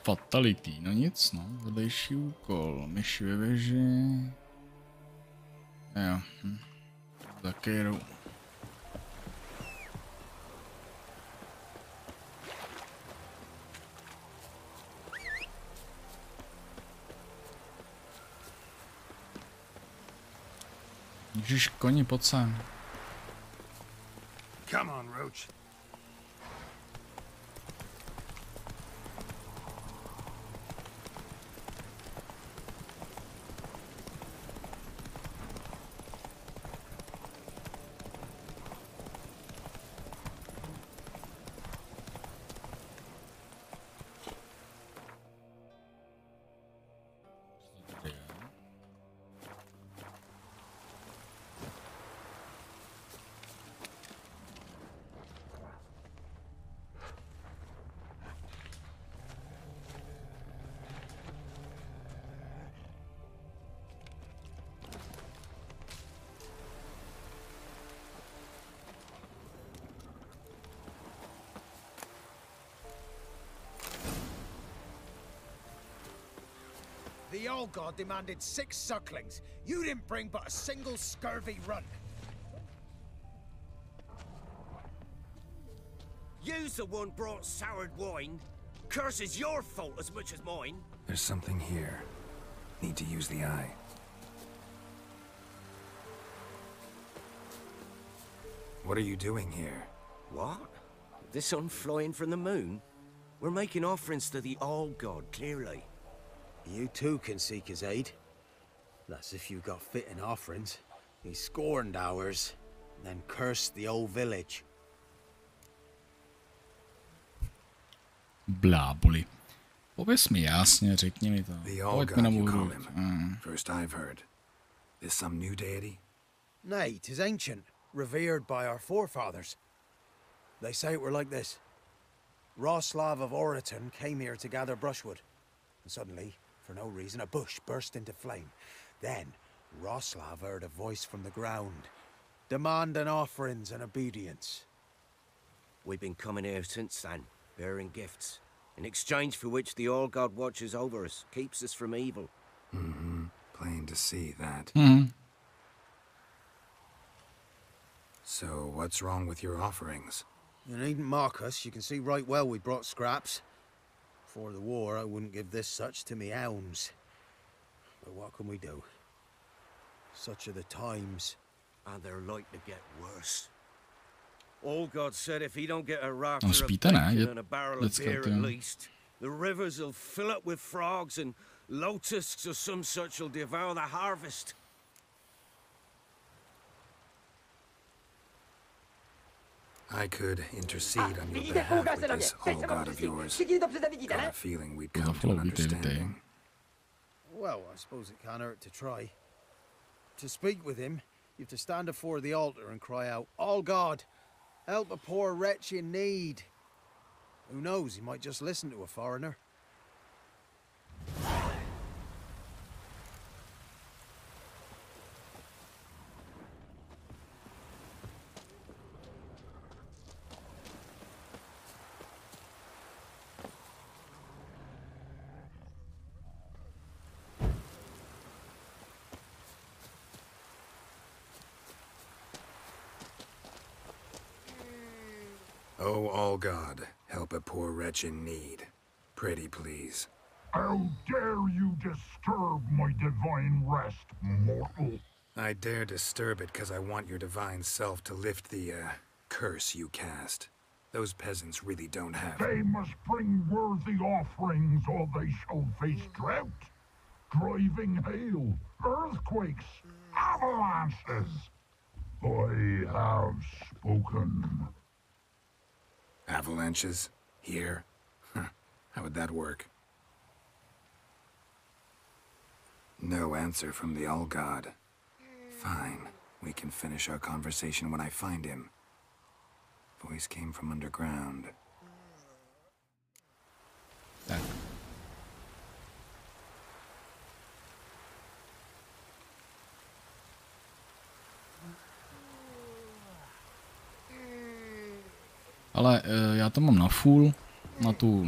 Fatality, no nic, no, vedlejší úkol, myši ve věži. Jo, za Kejrou. Ježiš, koni, pojď sem. Come on, Roach. The old god demanded 6 sucklings. You didn't bring but a single scurvy runt. You's the one brought soured wine. Curse is your fault as much as mine. There's something here. Need to use the eye. What are you doing here? What? The sun flying from the moon? We're making offerings to the old god, clearly. You too can seek his aid. That's if you got fitting offerings. He scorned ours, then cursed the old village. Bláboli. Pověz mi jasně, řekni mi to. The old god you call him. First I've heard. Is some new deity? Nay, 'tis ancient, revered by our forefathers. They say it were like this. Roslav of Oraton came here to gather brushwood. And suddenly, for no reason, a bush burst into flame. Then, Roslav heard a voice from the ground, demanding offerings and obedience. We've been coming here since then, bearing gifts, in exchange for which the All-God watches over us, keeps us from evil. Mm-hmm. Plain to see that. Mm-hmm. So, what's wrong with your offerings? You needn't mock us. You can see right well we brought scraps. Before the war, I wouldn't give this such to me hounds. But what can we do? Such are the times. And they're like to get worse. All God said if he don't get a rafter No, of zpíte, ne? bacon and a barrel of beer jo. at least, the rivers will fill up with frogs and locusts or some such will devour the harvest. I could intercede on your behalf with this all-god of yours. Got a feeling we'd come to an understanding. Well, I suppose it can't hurt to try. To speak with him, you have to stand before the altar and cry out, "All God, help a poor wretch in need." Who knows, he might just listen to a foreigner. Oh, all God, help a poor wretch in need. Pretty please. How dare you disturb my divine rest, mortal? I dare disturb it because I want your divine self to lift the, curse you cast. Those peasants really don't have... They must bring worthy offerings or they shall face drought, driving hail, earthquakes, avalanches. I have spoken. Avalanches? Here? Huh. How would that work? No answer from the All-God. Fine. We can finish our conversation when I find him. Voice came from underground. Tak. Ale já to mám na full, na tu,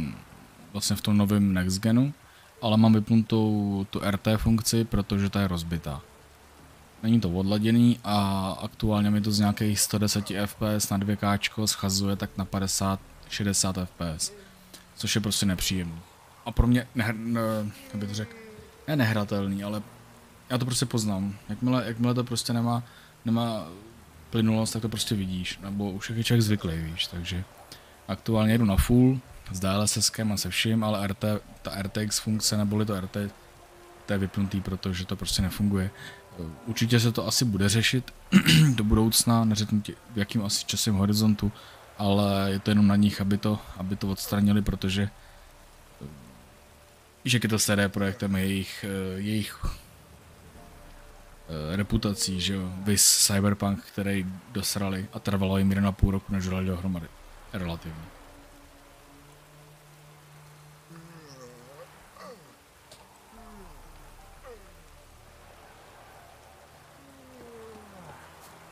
vlastně v tom novém next genu, ale mám vypnutou tu RT funkci, protože ta je rozbitá. Není to odladěný a aktuálně mi to z nějakých 110 fps na 2K schazuje tak na 50-60 fps, což je prostě nepříjemný. A pro mě, jak bych to řekl, ne nehratelný, ale já to prostě poznám. Jakmile to prostě nemá plynulost, tak to prostě vidíš, nebo už je člověk zvyklý, víš, takže aktuálně jedu na full, s DLSSkem a se vším, ale ta RTX funkce, neboli to RT, to je vypnutý, protože to prostě nefunguje. Určitě se to asi bude řešit do budoucna, neřeknu ti v jakým asi časovém horizontu, ale je to jenom na nich, aby to odstranili, protože víš, jak je to CD Projektem jejich reputací, že jo, vis Cyberpunk, který dosrali a trvalo jim 1,5 roku, než dali dohromady. Relativně.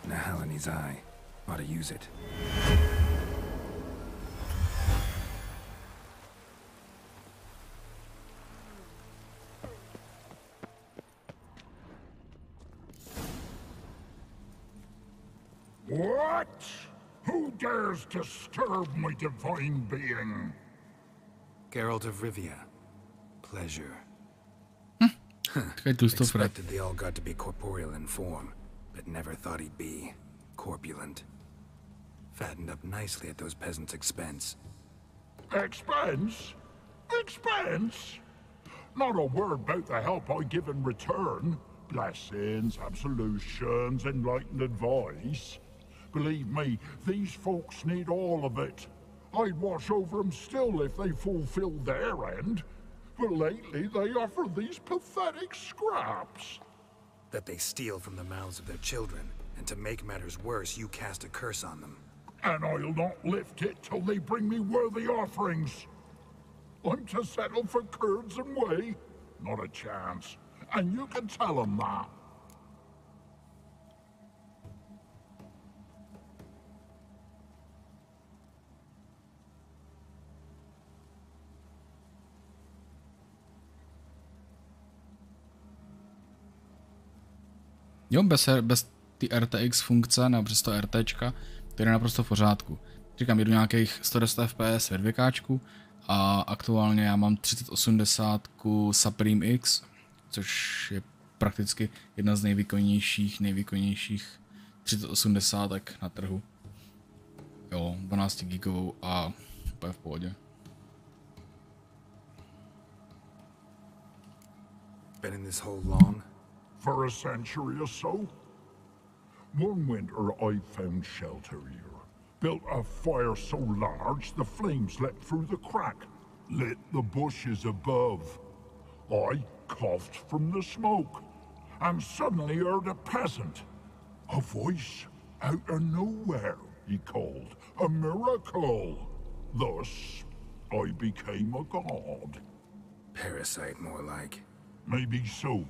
Nahalanie's eye. Ought to use it. What? Who dares disturb my divine being? Geralt of Rivia. Pleasure. Expected the All-God to be corporeal in form, but never thought he'd be corpulent. Fattened up nicely at those peasants' expense. Expense? Expense? Not a word about the help I give in return. Blessings, absolutions, enlightened advice. Believe me, these folks need all of it. I'd watch over them still if they fulfilled their end. But lately they offer these pathetic scraps. That they steal from the mouths of their children, and to make matters worse, you cast a curse on them. And I'll not lift it till they bring me worthy offerings. I'm to settle for curds and whey? Not a chance. And you can tell them that. Jo, bez ty RTX funkce, nebo přes to RTčka, který je naprosto v pořádku. Říkám, jedu nějakých 110 FPS ve 2K a aktuálně já mám 3080 Supreme X, což je prakticky jedna z nejvýkonnějších 3080 na trhu. Jo, 12 gigovou a úplně v pohodě. Been in this hole long? For a century or so. One winter I found shelter here. Built a fire so large the flames leapt through the crack, lit the bushes above. I coughed from the smoke, and suddenly heard a peasant. A voice out of nowhere, he called. A miracle. Thus, I became a god. Parasite, more like. Maybe so.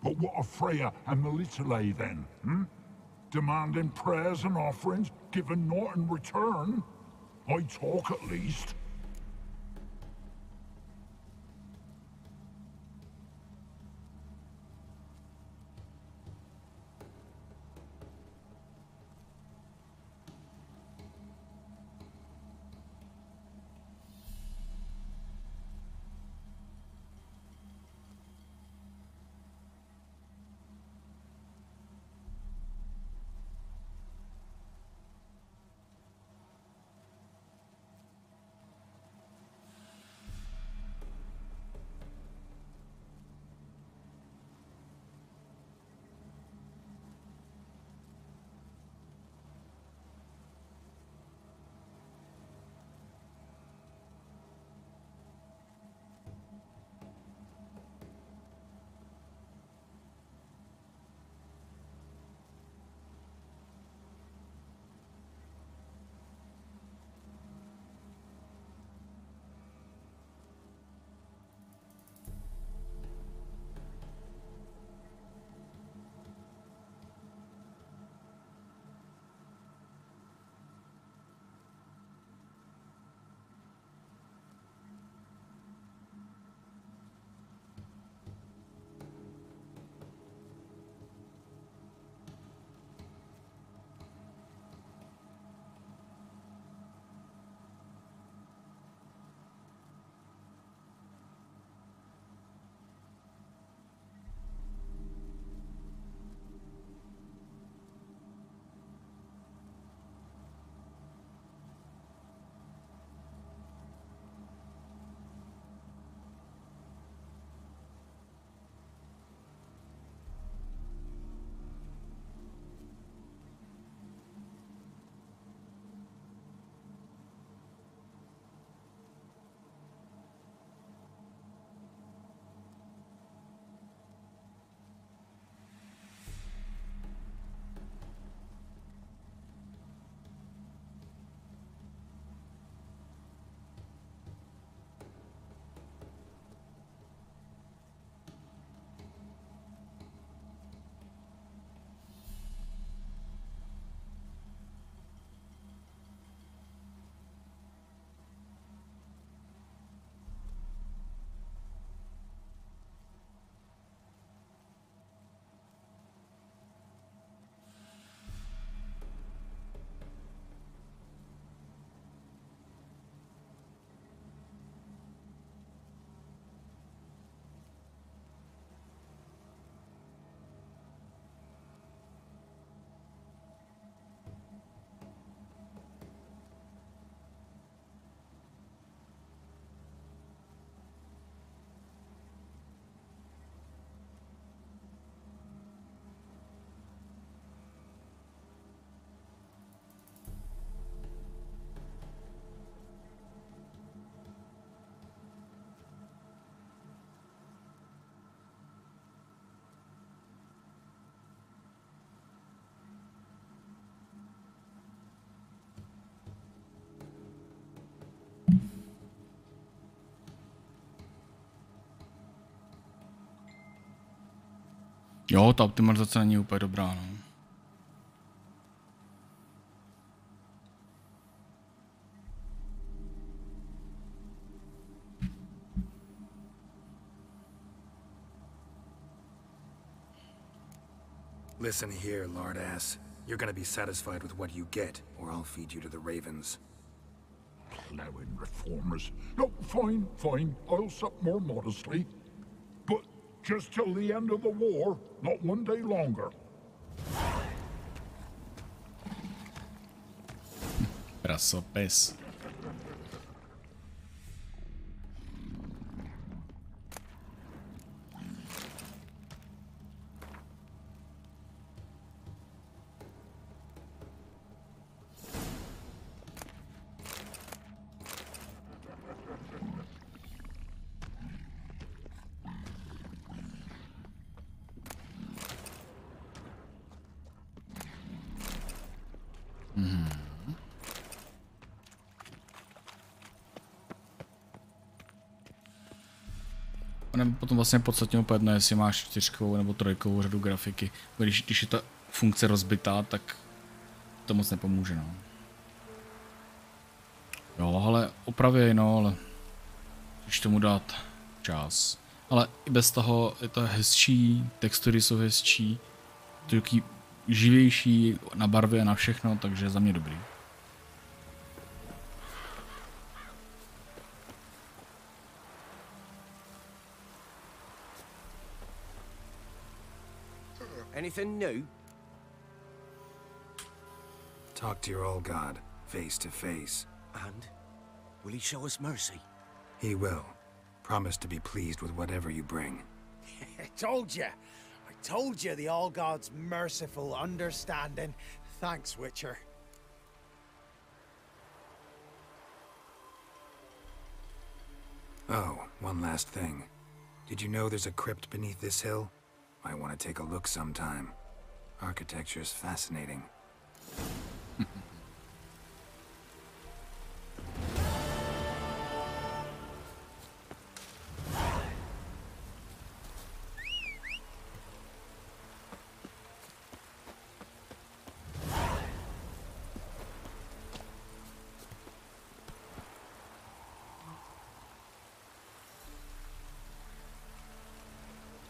But what of Freya and the Little then, hmm? Demanding prayers and offerings, giving naught in return? I talk at least. Jo, ta optimalizace není úplně dobrá, no. Listen here, lard ass. You're gonna be satisfied with what you get, or I'll feed you to the ravens. Plowing reformers. No, fine, fine. I'll sup more modestly. But just till the end of the war, not one day longer. Prasopis. Potom vlastně podstatně úplně jedno, jestli máš 4 nebo 3 řadu grafiky. Když je ta funkce rozbitá, tak to moc nepomůže, no. Jo, ale opravě no, ale když tomu dát čas. Ale i bez toho je to hezčí, textury jsou hezčí, to je taký živější na barvě a na všechno, takže za mě dobrý. Anything new? Talk to your old god, face to face. And? Will he show us mercy? He will. Promise to be pleased with whatever you bring. I told you the All God's merciful, understanding. Thanks, Witcher. Oh, one last thing. Did you know there's a crypt beneath this hill? Might want to take a look sometime. Architecture's fascinating.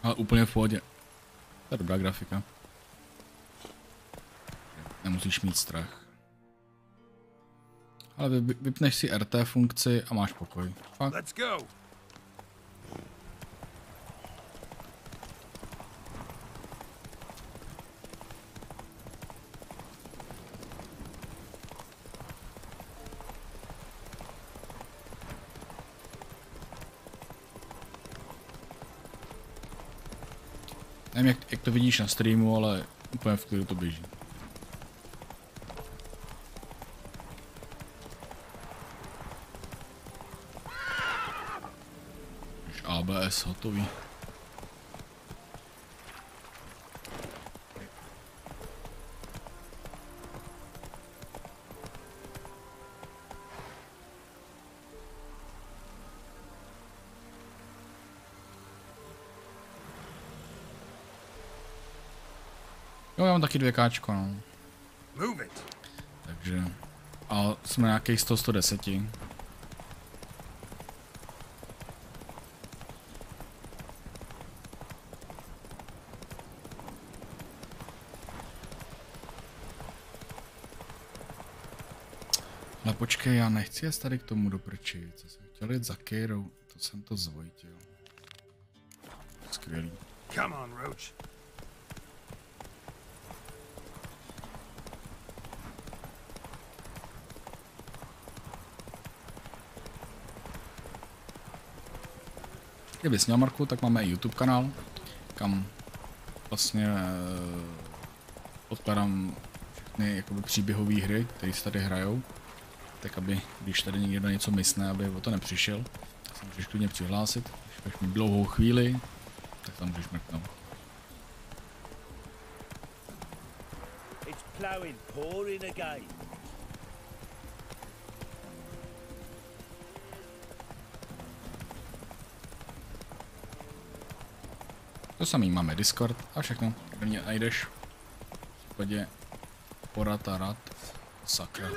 Ale úplně v pohodě. To je dobrá grafika. Nemusíš mít strach. Ale vypneš si RT funkci a máš pokoj. Fakt. Let's go. Nevím, jak to vidíš na streamu, ale úplně v klidu to běží. Už ABS hotový. Jo, já mám taky 2K, no. Takže... A jsme nějakých 100-110. Ale počkej, já nechci jet tady k tomu do prči. Co jsem chtěl jít za Kejrou, to jsem to zvojtil. Skvělý. Come on, Roach. Kdybys měl, Marku, tak máme i YouTube kanál, kam vlastně odkládám všechny jakoby příběhové hry, které se tady hrajou, tak aby, když tady někdo něco mysne, aby o to nepřišel, tak se můžeš klidně přihlásit, když budeš mít dlouhou chvíli, tak tam můžeš mrknout. It's plowing, pouring again. To samý máme Discord a všechno, kde mě najdeš. V případě porad a rad. Sakra.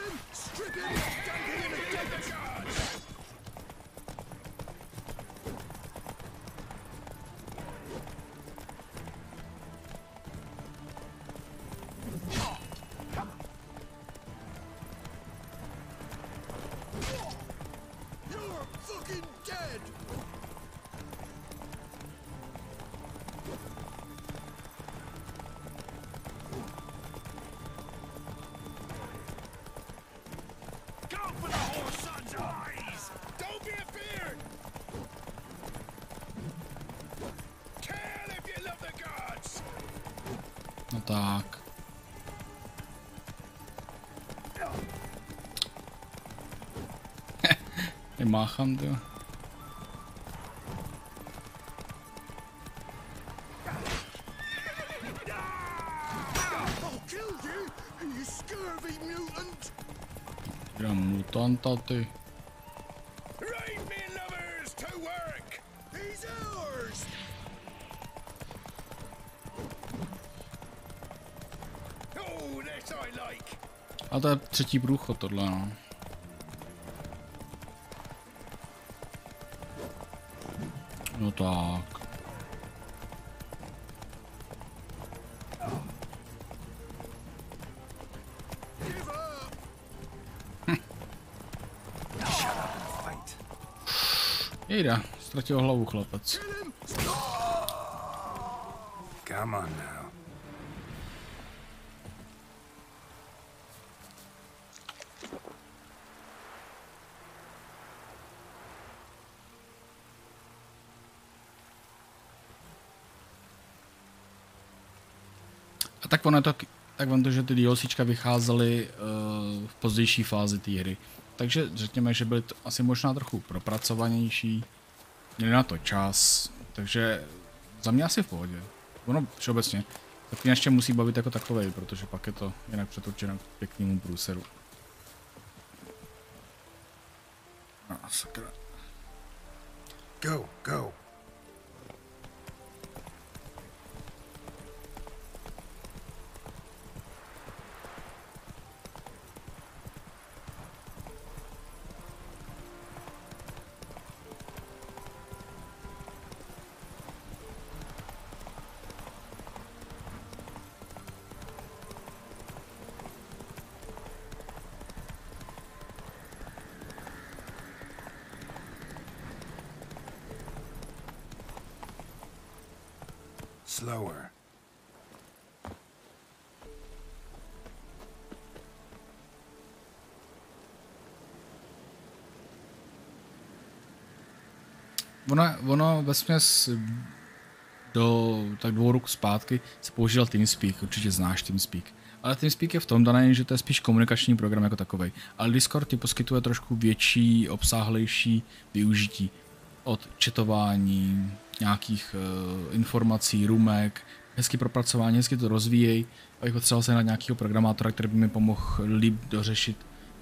No tak. Máchám, jo. Jdem mutanta, ty. A to je třetí průchod tohle, no. No tak. Jejda, ztratil hlavu chlapec. Come on now. Tak ono to, že ty DLCčka vycházely v pozdější fázi té hry. Takže řekněme, že byly asi možná trochu propracovanější, měli na to čas, takže za mě asi v pohodě. Ono všeobecně, tak mě ještě musí bavit jako takovej, protože pak je to jinak přetočeno k pěknému průseru. Sakra. Go, go. Slower. Ono vesměs do tak 2 roků zpátky se používal TeamSpeak, určitě znáš TeamSpeak. Ale TeamSpeak je v tom daný, že to je spíš komunikační program jako takovej. Ale Discord ti poskytuje trošku větší, obsáhlejší využití od chatování, nějakých informací, růmek, hezky propracování, hezky to rozvíjej. Abych potřeboval se na nějakého programátora, který by mi pomohl líp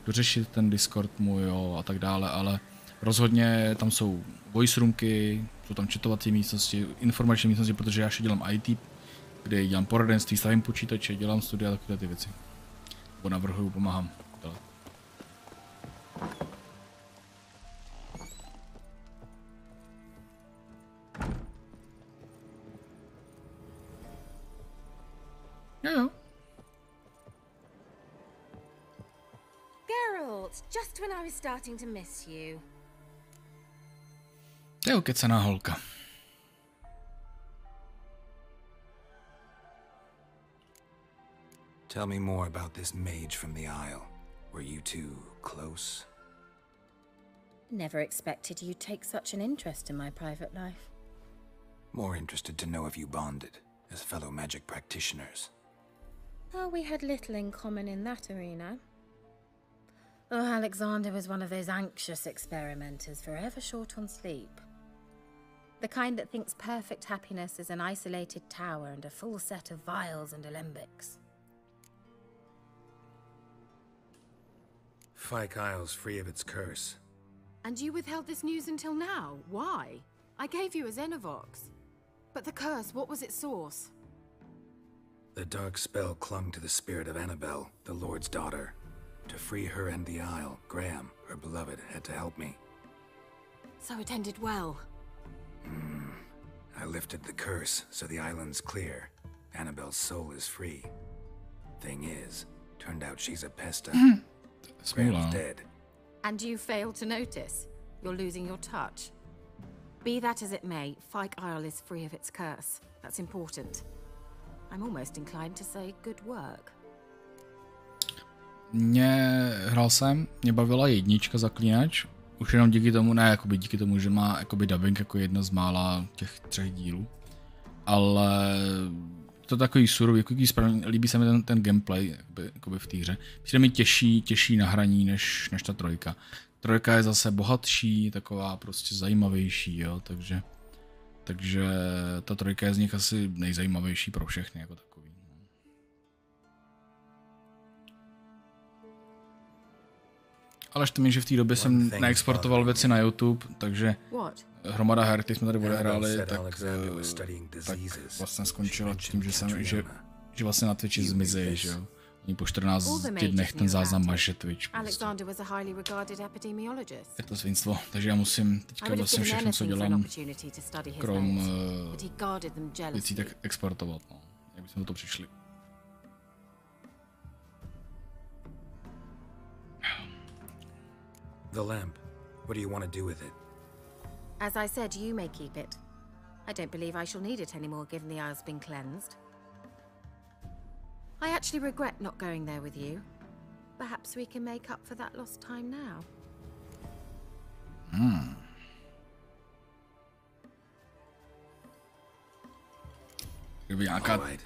dořešit ten Discord můj, jo, a tak dále, ale rozhodně tam jsou voice roomky, jsou tam chatovací místnosti, informační místnosti, protože já ještě dělám IT, kde dělám poradenství, stavím počítače, dělám studia a takové ty věci. Nebo navrhuju, pomáhám. Jo. Geralt, just when I was starting to miss you. To je ukecaná holka. Tell me more about this mage from the Isle. Were you two close? Never expected you'd take such an interest in my private life. More interested to know if you bonded as fellow magic practitioners. Oh, we had little in common in that arena. Oh, Alexander was one of those anxious experimenters, forever short on sleep. The kind that thinks perfect happiness is an isolated tower and a full set of vials and alembics. Fyke Isle's free of its curse. And you withheld this news until now? Why? I gave you a Xenovox. But the curse, what was its source? The dark spell clung to the spirit of Annabelle, the Lord's daughter. To free her and the Isle, Graham, her beloved, had to help me. So it ended well. I lifted the curse, so the island's clear. Annabelle's soul is free. Thing is, turned out she's a pesta. Graham's dead. And you failed to notice? You're losing your touch. Be that as it may, Fyke Isle is free of its curse. That's important. I'm almost inclined to say good work. Mě bavila jednička Zaklínač, už jenom díky tomu, ne jakoby díky tomu, že má jakoby dubbing jako jedna z mála těch 3 dílů, ale to takový surový, jako líbí se mi ten gameplay jakoby v té hře. Přijde mi těžší na hraní než ta trojka. Trojka je zase bohatší, taková prostě zajímavější, jo, takže ta trojka je z nich asi nejzajímavější pro všechny jako takový. Ale ještě mi, že v té době jsem neexportoval věci na YouTube, takže hromada her, které jsme tady odehráli, tak vlastně skončila tím, že vlastně na Twitchi zmizí, že jo. Oni po 14 dnech ten záznam maže Twitch. Prostě. Je to svinstvo, takže já musím teďka vlastně všechno, co dělám, krom věcí, tak exportovat, no. Jak bychom to přišli. The lamp. What do you want to do with it? As I said, you may keep it. I don't believe I shall need it anymore, given the Isle's been cleansed. I actually regret not going there with you. Perhaps we can make up for that lost time now. All right.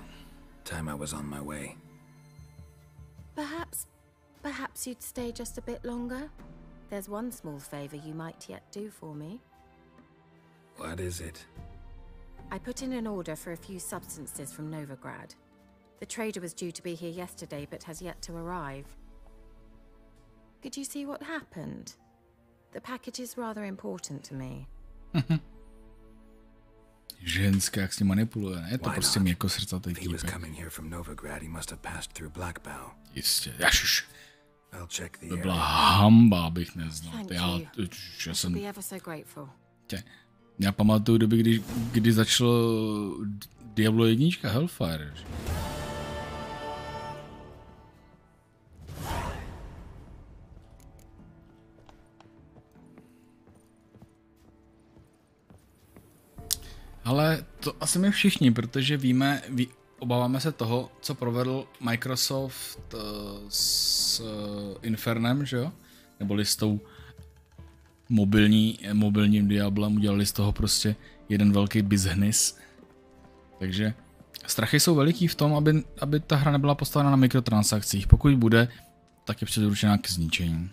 Time I was on my way. Perhaps you'd stay just a bit longer? There's one small favor you might yet do for me. What is it? I put in an order for a few substances from Novigrad. The trader was due to be here yesterday, but has yet to arrive. Could you see what happened? The package is rather important to me. Ženská, jak s tím manipuluje, ne? Je to prostě měko srdcatý týpek. He was coming here from Novigrad, he must have passed through Blackbow. Jistě, jašuš. To byla hamba, abych neznal. Já jsem... Já pamatuju doby, kdy začalo Diablo 1 Hellfire. Ale to asi my všichni, protože obáváme se toho, co provedl Microsoft s Infernem, že jo? Neboli s tou mobilním Diablem, udělali z toho prostě jeden velký business. Takže strachy jsou veliký v tom, aby ta hra nebyla postavena na mikrotransakcích. Pokud bude, tak je předurčená k zničení.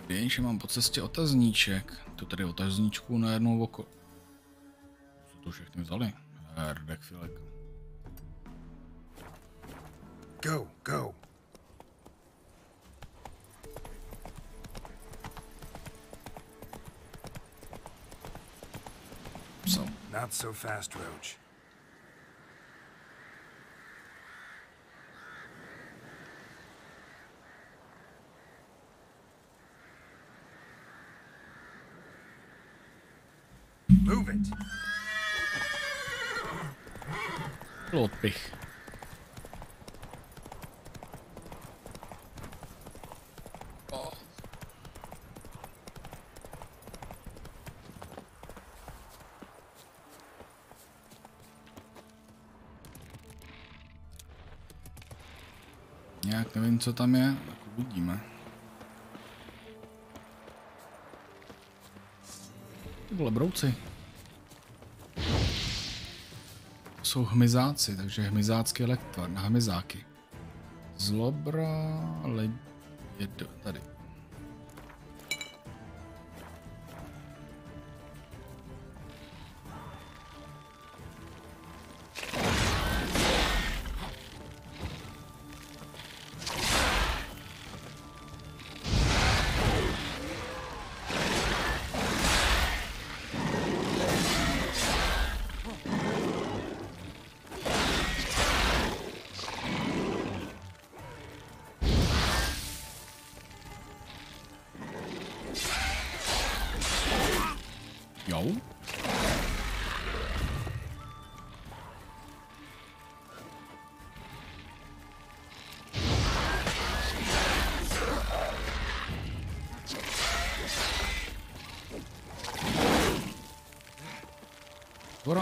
Jenže mám po cestě otazníček. Tu tady otazníčku na jednou oko. Co to všechny vzali? Herdek filek. Go. Not so fast, Roach. Move it. Odpich. Nějak nevím, co tam je, tak uvidíme. To byly brouci. To jsou hmyzáci, takže hmyzácký lektor na hmyzáky. Zlobra, tady. Au. Bora.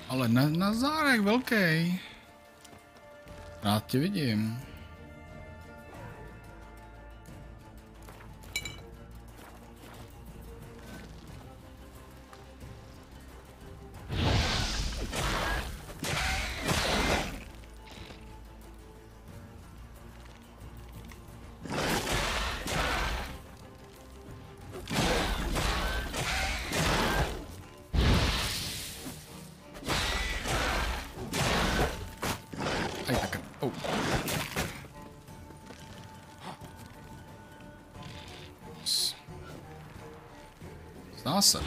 Ale na zárek velký. Rád tě vidím. Zdá se.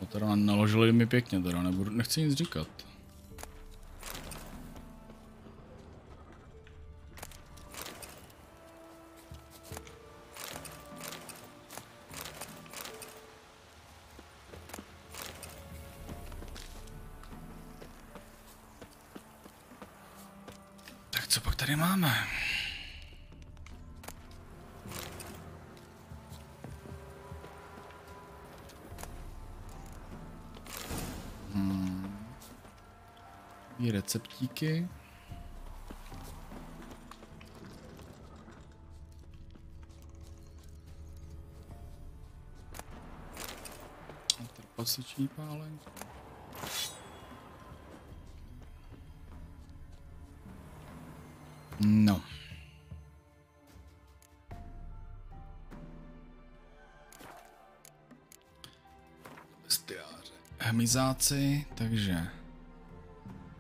No teda naložili mi pěkně, teda nechci nic říkat. Co pak tady máme? I receptíky. Trpaslíční pálenku. No. Bestiáře. Hmyzáci, takže.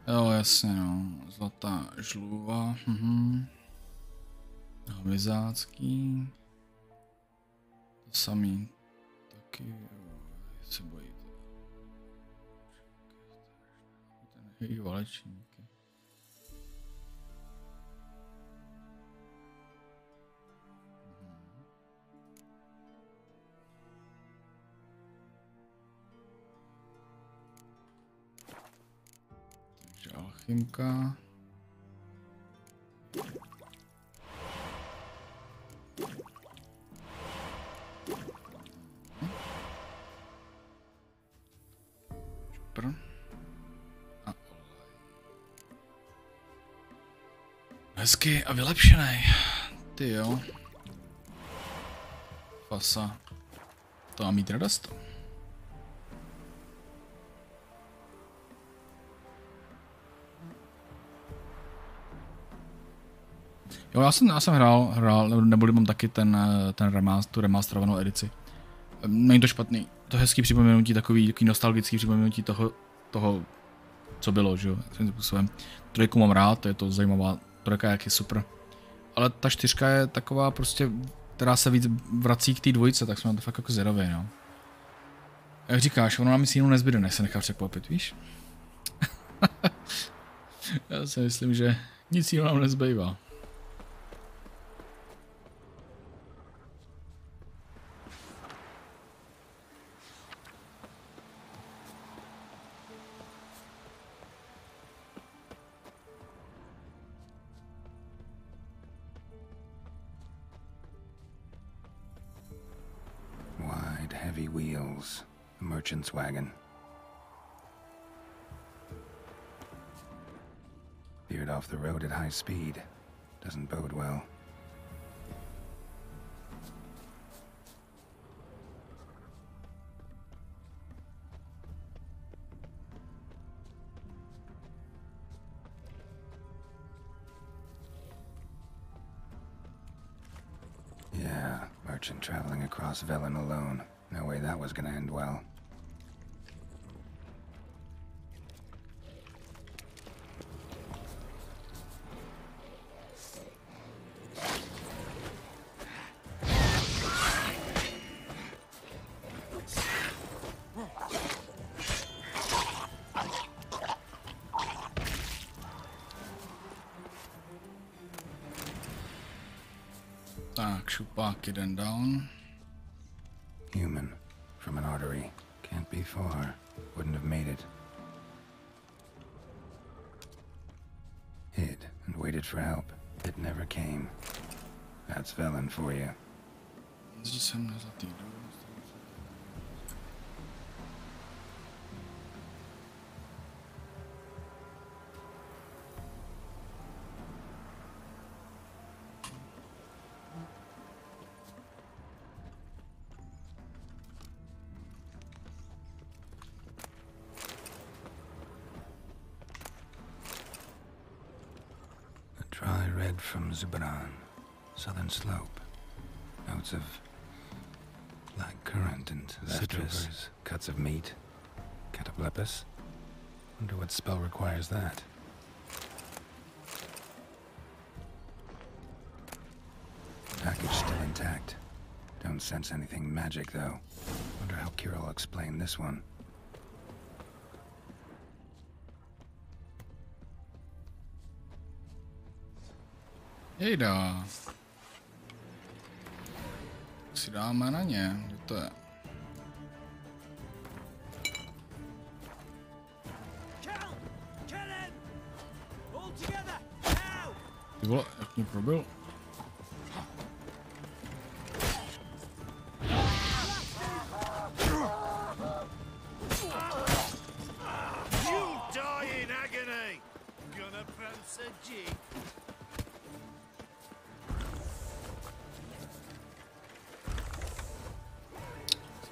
Jo, jasně, no. Zlatá žluva. Hmyzácký. To samý. Taky, jo, se bojíte. Ten její valečníky. Alchymka. Čupr. A olej. Hezky a vylepšenej. Ty jo. Fasa. To má mít radost. Jo, já jsem hrál, nebo mám taky tu remasterovanou edici. Není to špatný, to hezký připomenutí, takový nostalgický připomenutí toho, co bylo, že jo, svým způsobem. Trojku mám rád, je to zajímavá trojka, jak je super. Ale ta čtyřka je taková prostě, která se víc vrací k té dvojice, tak jsme na to fakt jako zvědaví, no. Jak říkáš, ono nám nic jiného nezbyde, než se nechá překvapit, víš? Já si myslím, že nic jiného nám nezbývá. Heavy wheels, a merchant's wagon. Veered off the road at high speed. Doesn't bode well. merchant traveling across Velen alone. No way that was gonna end well. Tak, šupák jeden down. Human, from an artery. Can't be far. Wouldn't have made it. Hid and waited for help. It never came. That's Velen for you. Dry red from Zubran, southern slope. Notes of black currant and citrus. Cuts of meat. Cataplepis. Wonder what spell requires that. Package still intact. Don't sense anything magic though. Wonder how Kira will explain this one. Jejda. Si dáme na ně, kde to je? Ty vole, jak mě probil?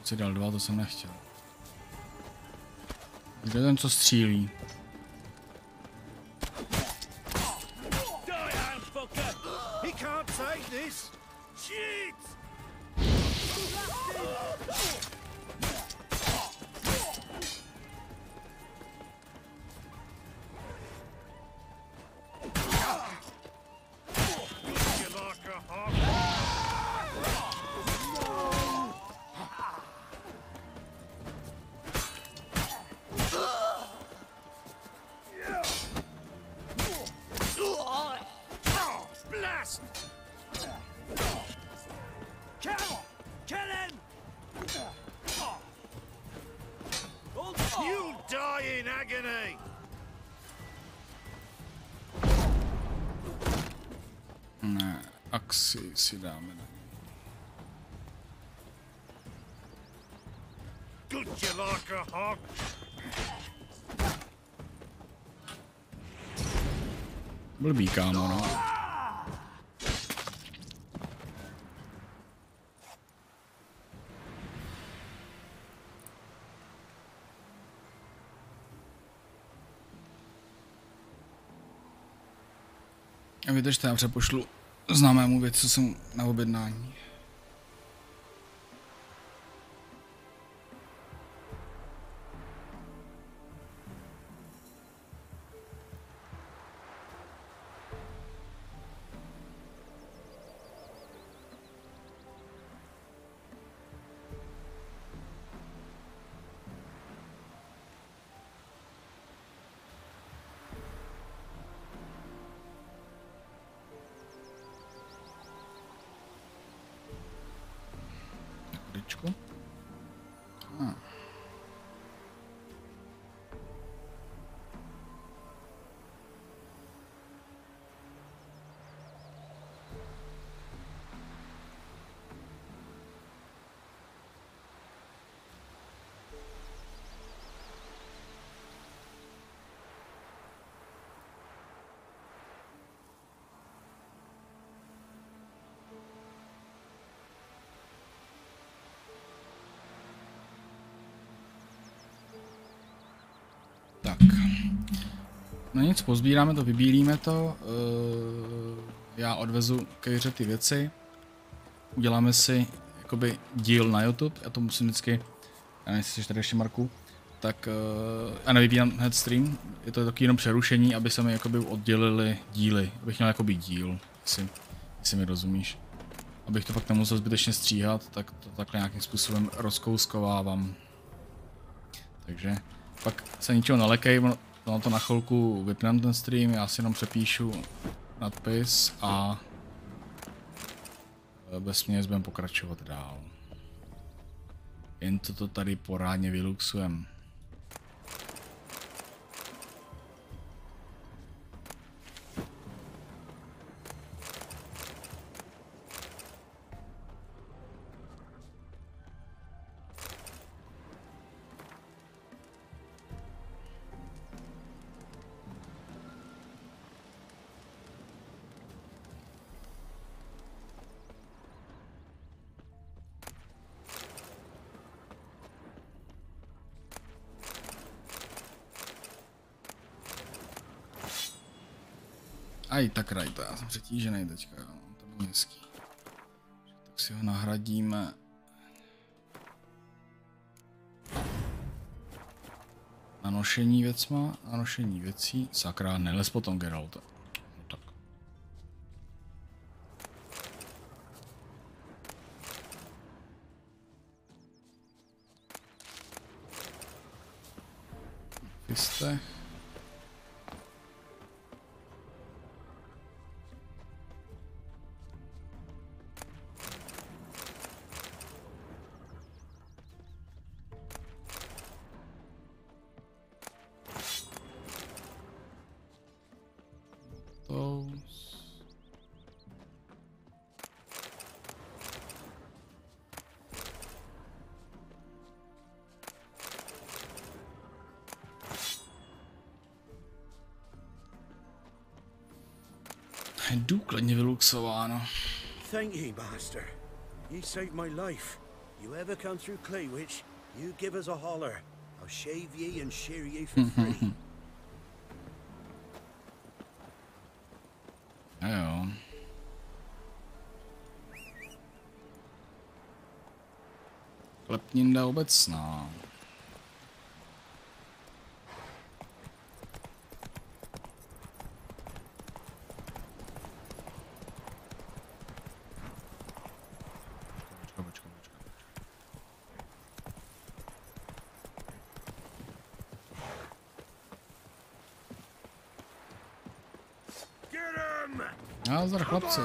Si dal 2, to jsem nechtěl. Kde ten, co střílí? Ne, axi si dáme. Blbý, kámo, no. A vydržte, já přepošlu známému věc, co jsem na objednání. Tak. No nic, pozbíráme to, vybílíme to. Já odvezu Kejře ty věci. uděláme si jakoby díl na YouTube, já to musím vždycky, já nevím, jestli jsi tady ještě, Marku, tak já nevypínám hned stream, je to taky jenom přerušení, aby se mi jakoby oddělili díly, abych měl jakoby díl, jestli mi rozumíš. Abych to pak nemusel zbytečně stříhat, tak to takhle nějakým způsobem rozkouskovávám. Takže pak se ničeho nelekej, ono to na chvilku vypnem ten stream, já si jenom přepíšu nadpis a bez mě budeme pokračovat dál. Jen to tady porádně vyluxujem. Aj tak rajto, já jsem přetížený teďka, jo. To bylo hezký. Tak si ho nahradíme. Nanošení věcma, nanošení věcí. Sakra, nelez potom, Geralt. No tak. Fiste. Důkladně vyluxováno. Thank ye, master. You saved my life. You ever come through Claywitch, you give us a holler. I'll shave ye and shear ye for free. Jo. Klepninda obecná. Nazdar, chlapci.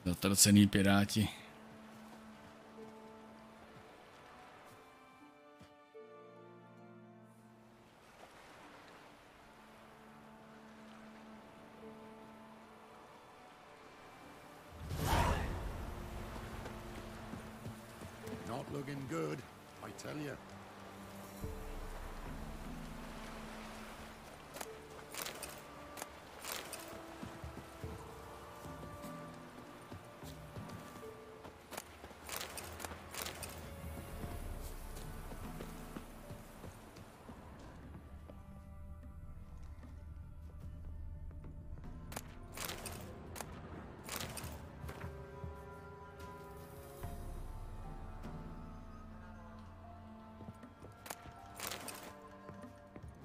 Zatracený piráti. Not looking good, I tell you.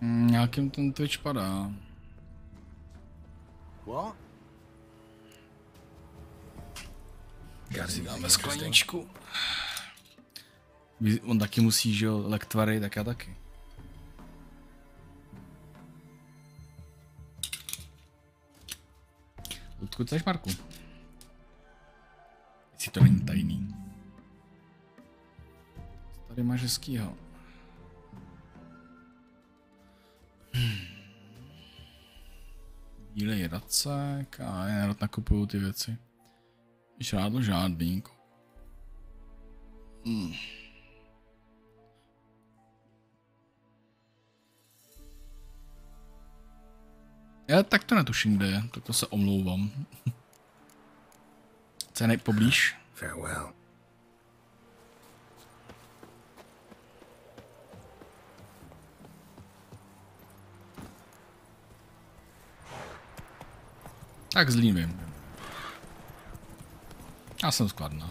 Nějakým ten Twitch padá. What? Já si dáme skleničku. On taky musí, že jo, lektvary, tak já taky. Odkud seš, Marku? to není tajný. Tady máš hezkýho. Bílej racek a já rád nakupuju ty věci. Žádlo žádný. Já tak to netuším, kde je, tak to se omlouvám. Co je nejpoblíž? Farewell. Tak Zlín vím. Já jsem skladná.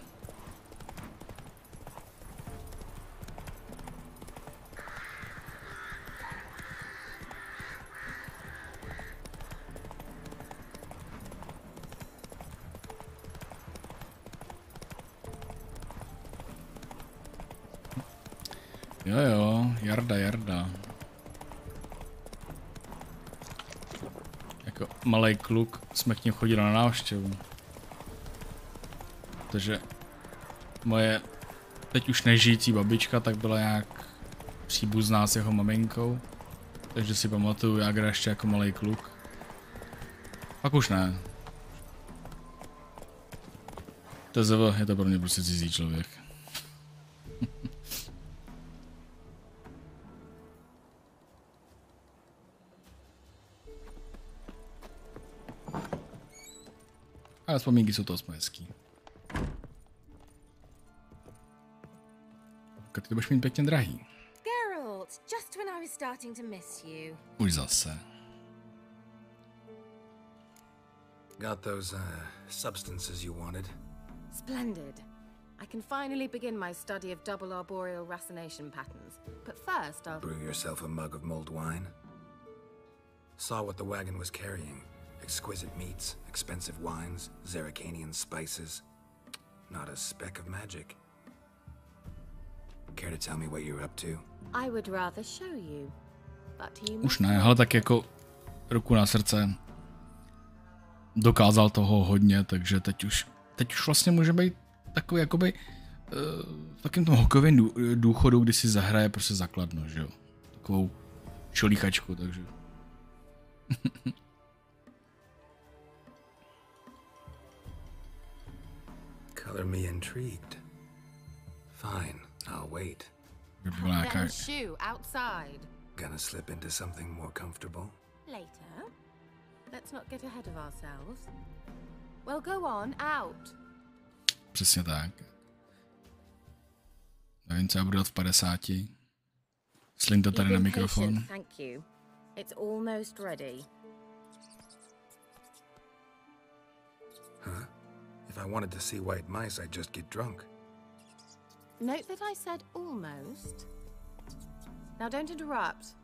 Jo, Jarda. Jako malej kluk jsme k ním chodili na návštěvu. Protože moje teď už nežijící babička tak byla nějak příbuzná s jeho maminkou. Takže si pamatuju, jak hra ještě jako malej kluk. Pak už ne. TZV je to pro mě prostě cizí člověk. Ale vzpomínky jsou to aspoň hezký. Ty to budeš mít pěkně drahý. Geralt, just when I was starting to miss you. Už zase. Got those substances you wanted? Splendid. I can finally begin my study of double arboreal racination patterns. But first I'll... Brew yourself a mug of mulled wine? Saw what the wagon was carrying. Exquisite meats, expensive wines, Zeracanian spices. Not a speck of magic. Care to tell me what you're up to? I would rather show you. But you už ne, ale tak jako ruku na srdce. Dokázal toho hodně, takže teď už vlastně může být takový jakoby v takým tom hokejovém důchodu, kdy si zahraje prostě zakladno, že jo. Takovou čolíchačku, takže. Color me intrigued. Fine, I'll wait. Then shoe outside. Gonna slip into something more comfortable? Later. Let's not get ahead of ourselves. Well, go on, out. Přesně tak. Nevím, co já budu dělat v 50. Slím to tady na mikrofon. Thank you. It's almost ready. Huh? If I wanted to see white mice, I'd just get drunk. Note that I said almost. Now don't interrupt.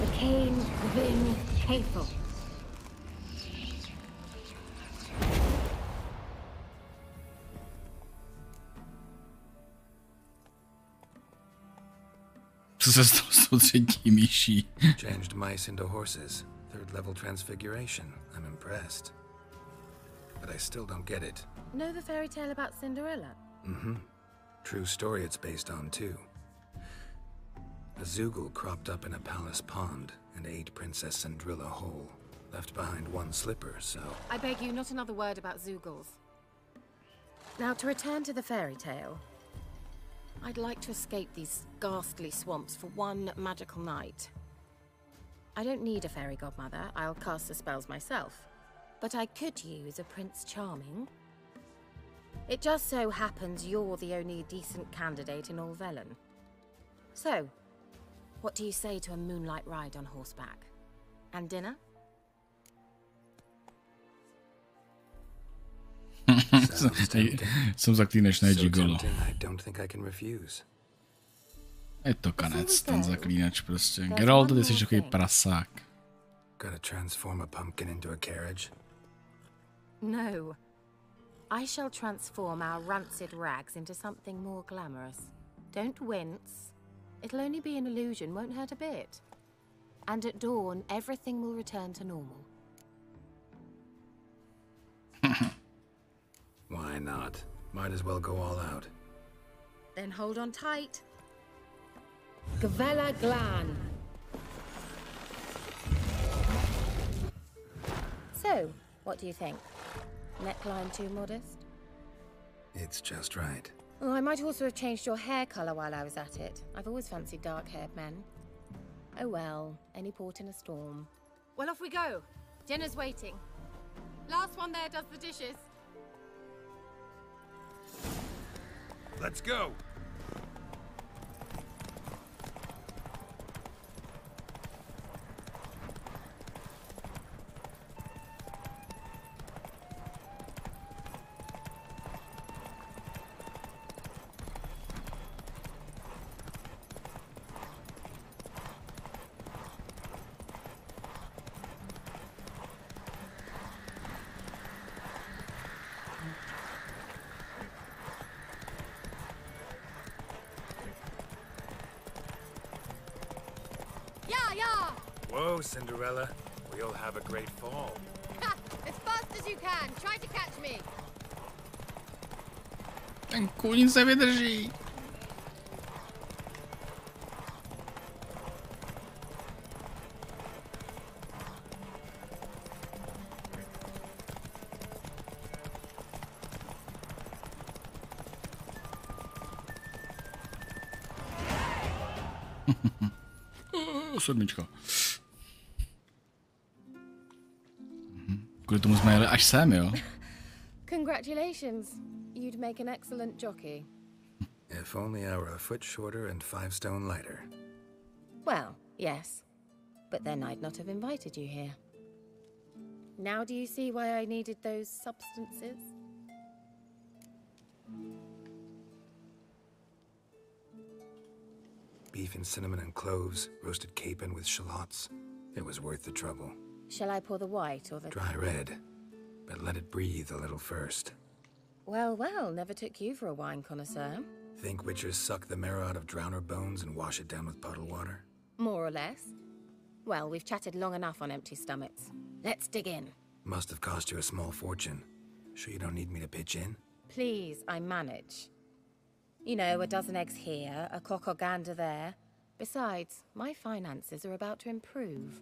The cane within faithful. Co se stalo s tou třetí myší? Changed mice into horses. 3rd level transfiguration. I'm impressed. But I still don't get it. Know the fairy tale about Cinderella? Mm-hmm. True story it's based on, too. A Zoogle cropped up in a palace pond and ate Princess Cinderella whole. Left behind one slipper, so... I beg you, not another word about Zoogles. Now, to return to the fairy tale. I'd like to escape these ghastly swamps for one magical night. I don't need a fairy godmother. I'll cast the spells myself. But I could use a Prince Charming. It just so happens you're the only decent candidate in all Velen. So, what do you say to a moonlight ride on horseback? And dinner? Jsem zaklínač, ne gigolo. Je to konec, ten zaklínač prostě. Geralt, ty jsi takový prasák. Gotta transform a pumpkin into a carriage? No. I shall transform our rancid rags into something more glamorous. Don't wince. It'll only be an illusion, won't hurt a bit. And at dawn, everything will return to normal. not. Might as well go all out. Then hold on tight. Gavella Glan. So, what do you think? Neckline too modest? It's just right. Oh, I might also have changed your hair colour while I was at it. I've always fancied dark-haired men. Oh well, any port in a storm. Well, off we go. Dinner's waiting. Last one there does the dishes. Let's go! Whoa, Cinderella. We'll have a great fall. Ha! As fast as you can. Try to catch me. Ten kůň se vydrží. Sedmička. Kvůli tomu jsme jeli až sem, jo? Congratulations. You'd make an excellent jockey. If only I were a foot shorter and 5 stone lighter. Well, yes. But then I'd not have invited you here. Now do you see why I needed those substances? Beef and cinnamon and cloves, roasted capon with shallots. It was worth the trouble. Shall I pour the white or the... Dry red, but let it breathe a little first. Well, well, never took you for a wine connoisseur. Think witchers suck the marrow out of drowner bones and wash it down with puddle water? More or less. Well, we've chatted long enough on empty stomachs. Let's dig in. Must have cost you a small fortune. Sure you don't need me to pitch in? Please, I manage. You know, a dozen eggs here, a cock or gander there. Besides, my finances are about to improve.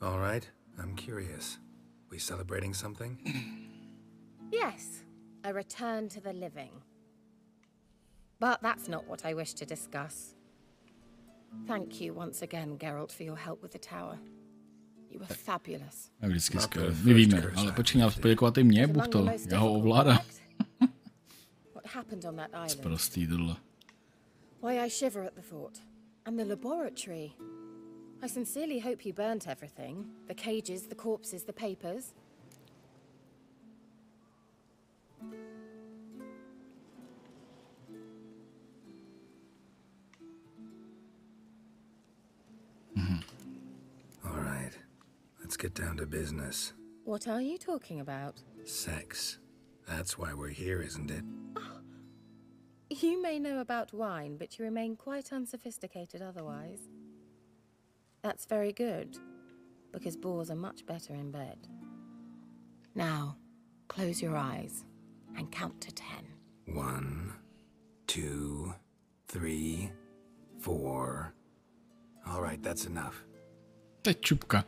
All right, I'm curious. We celebrating something? Yes, a return to the living. But that's not what I wish to discuss. Thank you once again, Geralt, for your help with the tower. You were fabulous. Vždycky skvěle. My víme, ale počkej, měl poděkovat i mě, Bůh to. Já ho ovládám. What happened on that island? Sprostý tohle. Why I shiver at the thought. And the laboratory. I sincerely hope you burnt everything. The cages, the corpses, the papers. All right, let's get down to business. What are you talking about? Sex. That's why we're here, isn't it? Oh. You may know about wine, but you remain quite unsophisticated otherwise. That's very good, because boars are much better in bed. Now, close your eyes and count to 10. 1, 2, 3, 4. All right, that's enough. To je čupka.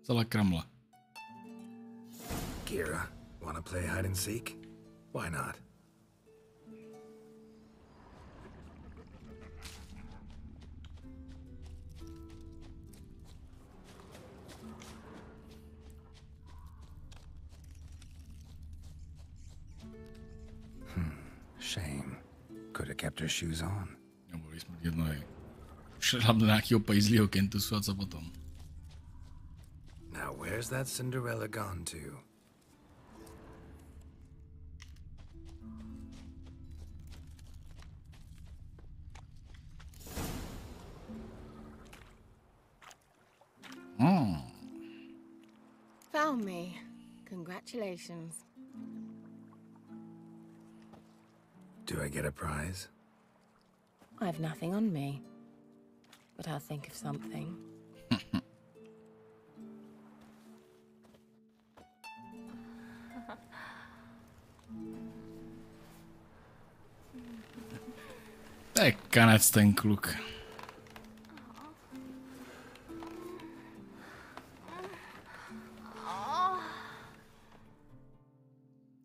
Zala kramla. Kira, wanna play hide and seek? Why not? Shame. Could have kept her shoes on. Neboli jsme jedno je. Šlám do nějakého pejzlího kentusu a co potom? Now where's that Cinderella gone to? Found me. Congratulations. Do I get a prize? I've nothing on me, but I'll think of something. To je kanec ten kluk.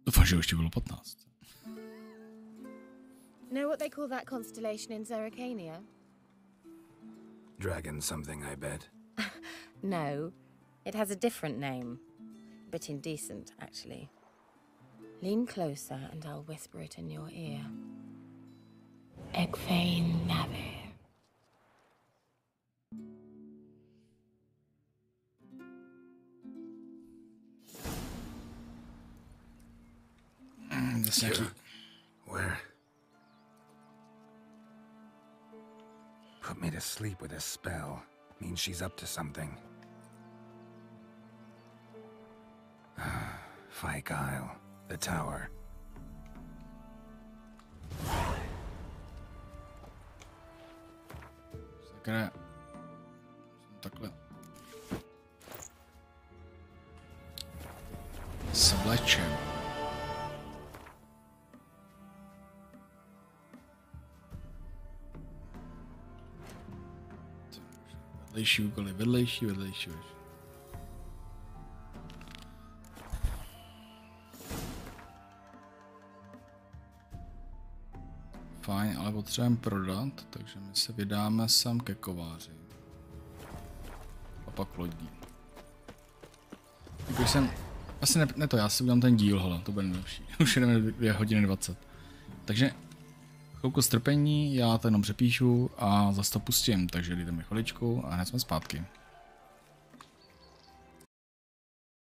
Doufám, že už ti bylo 15. Know what they call that constellation in Zerrikania? Dragon something, I bet. No, it has a different name. A bit indecent, actually. Lean closer and I'll whisper it in your ear. Egfain Nave. Where? Put me to sleep with a spell. Means she's up to something. Fyke Isle. The tower. Sakra. Takhle. S vlečem. Vedlejší úkoly, vedlejší. Fajn, ale potřebujeme prodat, takže my se vydáme sem ke kováři. A pak lodí. Když jsem... Asi ne to, já si udělám ten díl, hele, to bude nejlepší. Už jdeme 2 hodiny 20. Takže chvilku strpení, já to jenom přepíšu a zase to pustím, takže dejte mi chviličku a hned jsme zpátky.